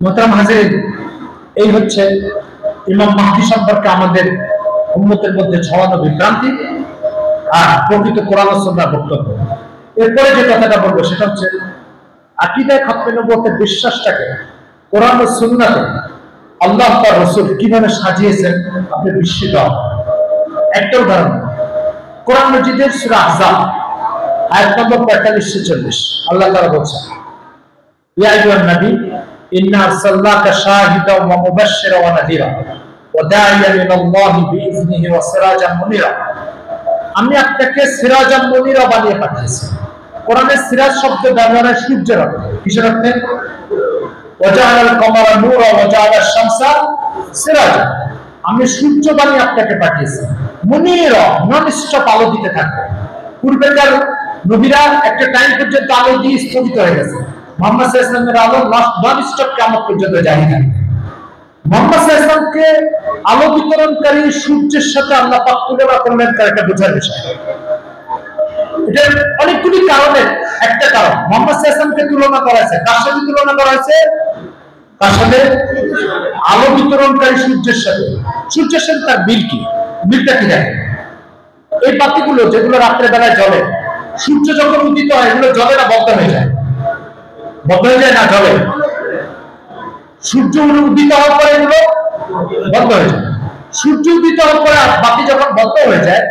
মুহতারাম হাজিরিন, এই হচ্ছে ইমাম মাহদী সম্পর্কে আমাদের উম্মতের মধ্যে ছড়ানো বিভ্রান্তি আর প্রকৃত কোরআন ও সুন্নাহর বক্তব্য। এরপরে যে কথাটা বলবো সেটা হচ্ছে আকীদায়ে খতমে নবুয়তের বিশ্বাসটাকে কোরআন ও সুন্নাহতে আল্লাহ তার রাসূল কিভাবে সাজিয়েছেন আপনি বিস্মিত হবেন। একটা উদাহরণ, কোরআন মাজিদের সূরা আহজাব আয়াত নম্বর 45-46 আল্লাহ তাআলা বলেছেন, ইয়া আইয়ুহান নবী ইন্না আরসালনাকা শাহিদাও ওয়া মুবাশশিরাও ওয়া নাযীরা ওয়া দাঈয়ান ইলাল্লাহি বিইজনিহি ওয়া সিরাজাম মুনীরা। আমি আপনাকে সিরাজাম মুনীরা বানিয়ে পাঠিয়েছি। কোরআনে সিরাজ শব্দ ব্যবহার হয় সূর্যের অর্থে। কিসের অর্থে? ওয়া জাআলাল কমারা নূরা ওয়া জাআলাশ শামসা সিরাজা। আমি সূর্য বানিয়ে আপনাকে পাঠিয়েছি, মুনীরা, নন স্টপ আলো দিতে থাকবে। পূর্বেকার নবীরা একটা টাইম পর্যন্ত আলো দিয়ে স্থগিত হয়ে গেছে, মুহাম্মদ সাল্লাল্লাহু আলাইহি ওয়াসাল্লামের আলো নন স্টপ কিয়ামত পর্যন্ত জারি থাকবে। মুহাম্মদ সাল্লাল্লাহু আলাইহি ওয়াসাল্লামকে আলো বিতরণকারী সূর্যের সাথে আল্লাহ পাক তুলনা করলেন, এটা বোঝার বিষয়। এটা অনেকগুলি কারণের একটা কারণ, মুহাম্মদ সাল্লাল্লাহু আলাইহি ওয়াসাল্লামকে তুলনা করা হয়েছে, কার সাথে তুলনা করা হয়েছে? তার সাথে আলো বিতরণকারী সূর্যের সাথে। সূর্যের সাথে তার মিলটা কি দেখেন? এই বাতিগুলো যেগুলো রাত্রে বেলায় জ্বলে, সূর্য যখন উদিত হয় এগুলো জ্বলে না বন্ধ হয়ে যায়? বন্ধ হয়ে যায় না, জ্বলে। সূর্য উদিত হওয়ার পরে এগুলো বন্ধ হয়ে যায়। সূর্য উদিত হওয়ার পরে বাতি যখন বন্ধ হয়ে যায়,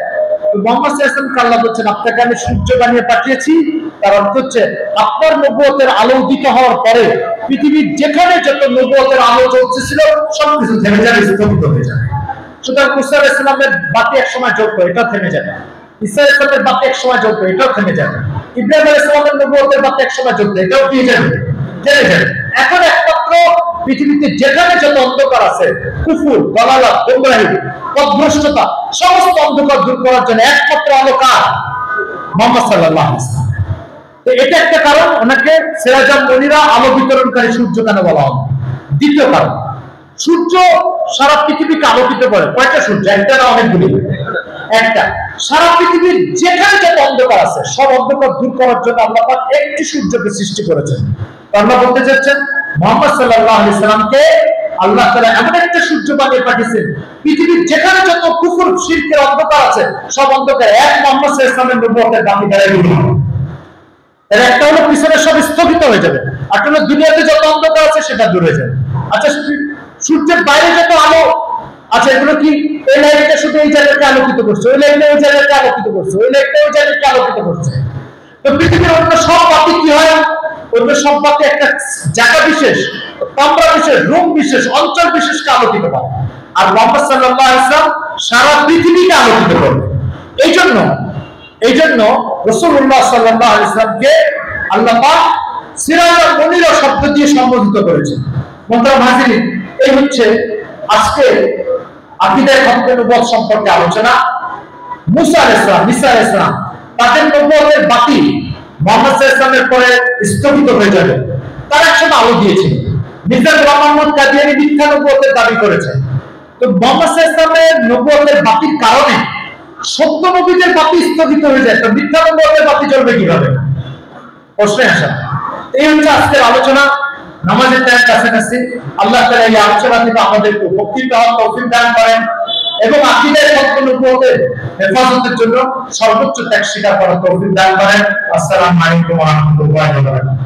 মুহাম্মদ সাল্লাল্লাহু আলাইহি ওয়াসাল্লাম আল্লাহ বলেছেন, আপনাকে আমি সূর্য বানিয়ে পাঠিয়েছি। তার অর্থ হচ্ছে আপনার নবুয়তের আলো উদিত হওয়ার পরে পৃথিবীর যেখানে যত নবুয়তের আলো জ্বলছিল সবকিছু থেমে যাবে, স্থগিত হয়ে যাবে। সুতরাং মুসা আলাইহিস সালামের বাতি এক সময় জ্বলতো, এটা থেমে যাবে। ঈসা আলাইহিস সালামের বাতি এক সময় জ্বলতো, এটাও থেমে যাবে। ইব্রাহিম আলাইহিস সালামের নবুয়তের বাতি এক সময় জ্বলতো, এটাও কি যাবে? থেমে যাবে। এখন একমাত্র পৃথিবীতে যেখানে যত অন্ধকার আছে, কুফর, দালালাত, গোমরাহি, পথভ্রষ্টতা, সমস্ত অন্ধকার দূর করার জন্য একমাত্র আলো কার? মুহাম্মদ সাল্লাল্লাহু আলাইহি ওয়াসাল্লাম। তো এটা একটা কারণ, ওনাকে সিরাজাম মুনীরা, আলো বিতরণকারী সূর্য কেন বলা হয়। দ্বিতীয় কারণ, সূর্য সারা পৃথিবীকে আলোকিত করে। কয়টা সূর্য? একটা না অনেকগুলি? একটা। সারা পৃথিবীর যেখানে যত অন্ধকার আছে সব অন্ধকার দূর করার জন্য আল্লাহ পাক একটি সূর্যকে সৃষ্টি করেছেন। আল্লাহ বলতে চাচ্ছেন মুহাম্মদ সাল্লাল্লাহু আলাইহি সাল্লামকে আল্লাহ তাআলা এমন একটা সূর্য বানিয়ে পাঠিয়েছেন, পৃথিবীর যেখানে যত কুফর, শিরকের অন্ধকার আছে সব অন্ধকার এক মুহাম্মদ সাল্লাল্লাহু আলাইহি সাল্লামের নবুয়তের বাতি দ্বারা দূর হবে। এর একটা হলো পিছনে সব স্থগিত হয়ে যাবে, আর দুনিয়াতে যত অন্ধকার আছে সেটা দূর হয়ে যাবে। আচ্ছা, সূর্যের বাইরে যত আচ্ছা এগুলো কি এই লাইটটা শুধু এই জায়গাকে আলোকিত করছে, ওই লাইটটা ওই জায়গাকে আলোকিত করছে, ওই লাইটটা ওই জায়গাকে আলোকিত করছে। তো পৃথিবীর অন্য সব বাতি কি হয়? অন্য সব বাতি একটা জায়গা বিশেষ, কামরা বিশেষ, রুম বিশেষ, অঞ্চল বিশেষকে আলোকিত করে। আর মুহাম্মদ সাল্লাল্লাহু আলাইহি ওয়াসাল্লাম সারা পৃথিবীকে আলোকিত করবে। এই জন্য রাসূলুল্লাহ সাল্লাল্লাহু আলাইহি ওয়াসাল্লামকে আল্লাহ পাক সিরাজুল মুনির শব্দ দিয়ে সম্বোধিত করেছেন। মোহতারাম হাজিরিন, এই হচ্ছে আজকে আকীদায়ে খতমে নবুয়ত সম্পর্কে আলোচনা। মুসা আলাইহিস সালাম, ঈসা আলাইহিস সালাম, তাদের নবুয়তের বাতি মুহাম্মদ সাল্লাল্লাহু আলাইহি ওয়াসাল্লামের পরে স্থগিত হয়ে যাবে। তারা একসময় আলো দিয়েছিল। মির্জা গোলাম আহমদ কাদিয়ানী মিথ্যা নবুয়তের দাবি করেছে। তো মুহাম্মদ সাল্লাল্লাহু আলাইহি ওয়াসাল্লামের নবুয়তের বাতির কারণে সত্য নবীদের বাতি স্থগিত হয়ে যায়, তো মিথ্যা নবুয়তের বাতি জ্বলবে কিভাবে? প্রশ্নে আসা। এই হচ্ছে আজকের আলোচনা। নামাজের টাইম কাছাকাছি। আল্লাহ তাআলা এই আলোচনা থেকে আমাদেরকে উপকৃত হওয়ার তৌফিক দান করেন এবং আকীদায়ে খতমে নবুয়তের হেফাজতের জন্য সর্বোচ্চ ত্যাগ স্বীকার করার তৌফিক দান করেন। আসসালামু আলাইকুম ওয়া রাহমাতুল্লাহি ওয়া বারাকাতুহু।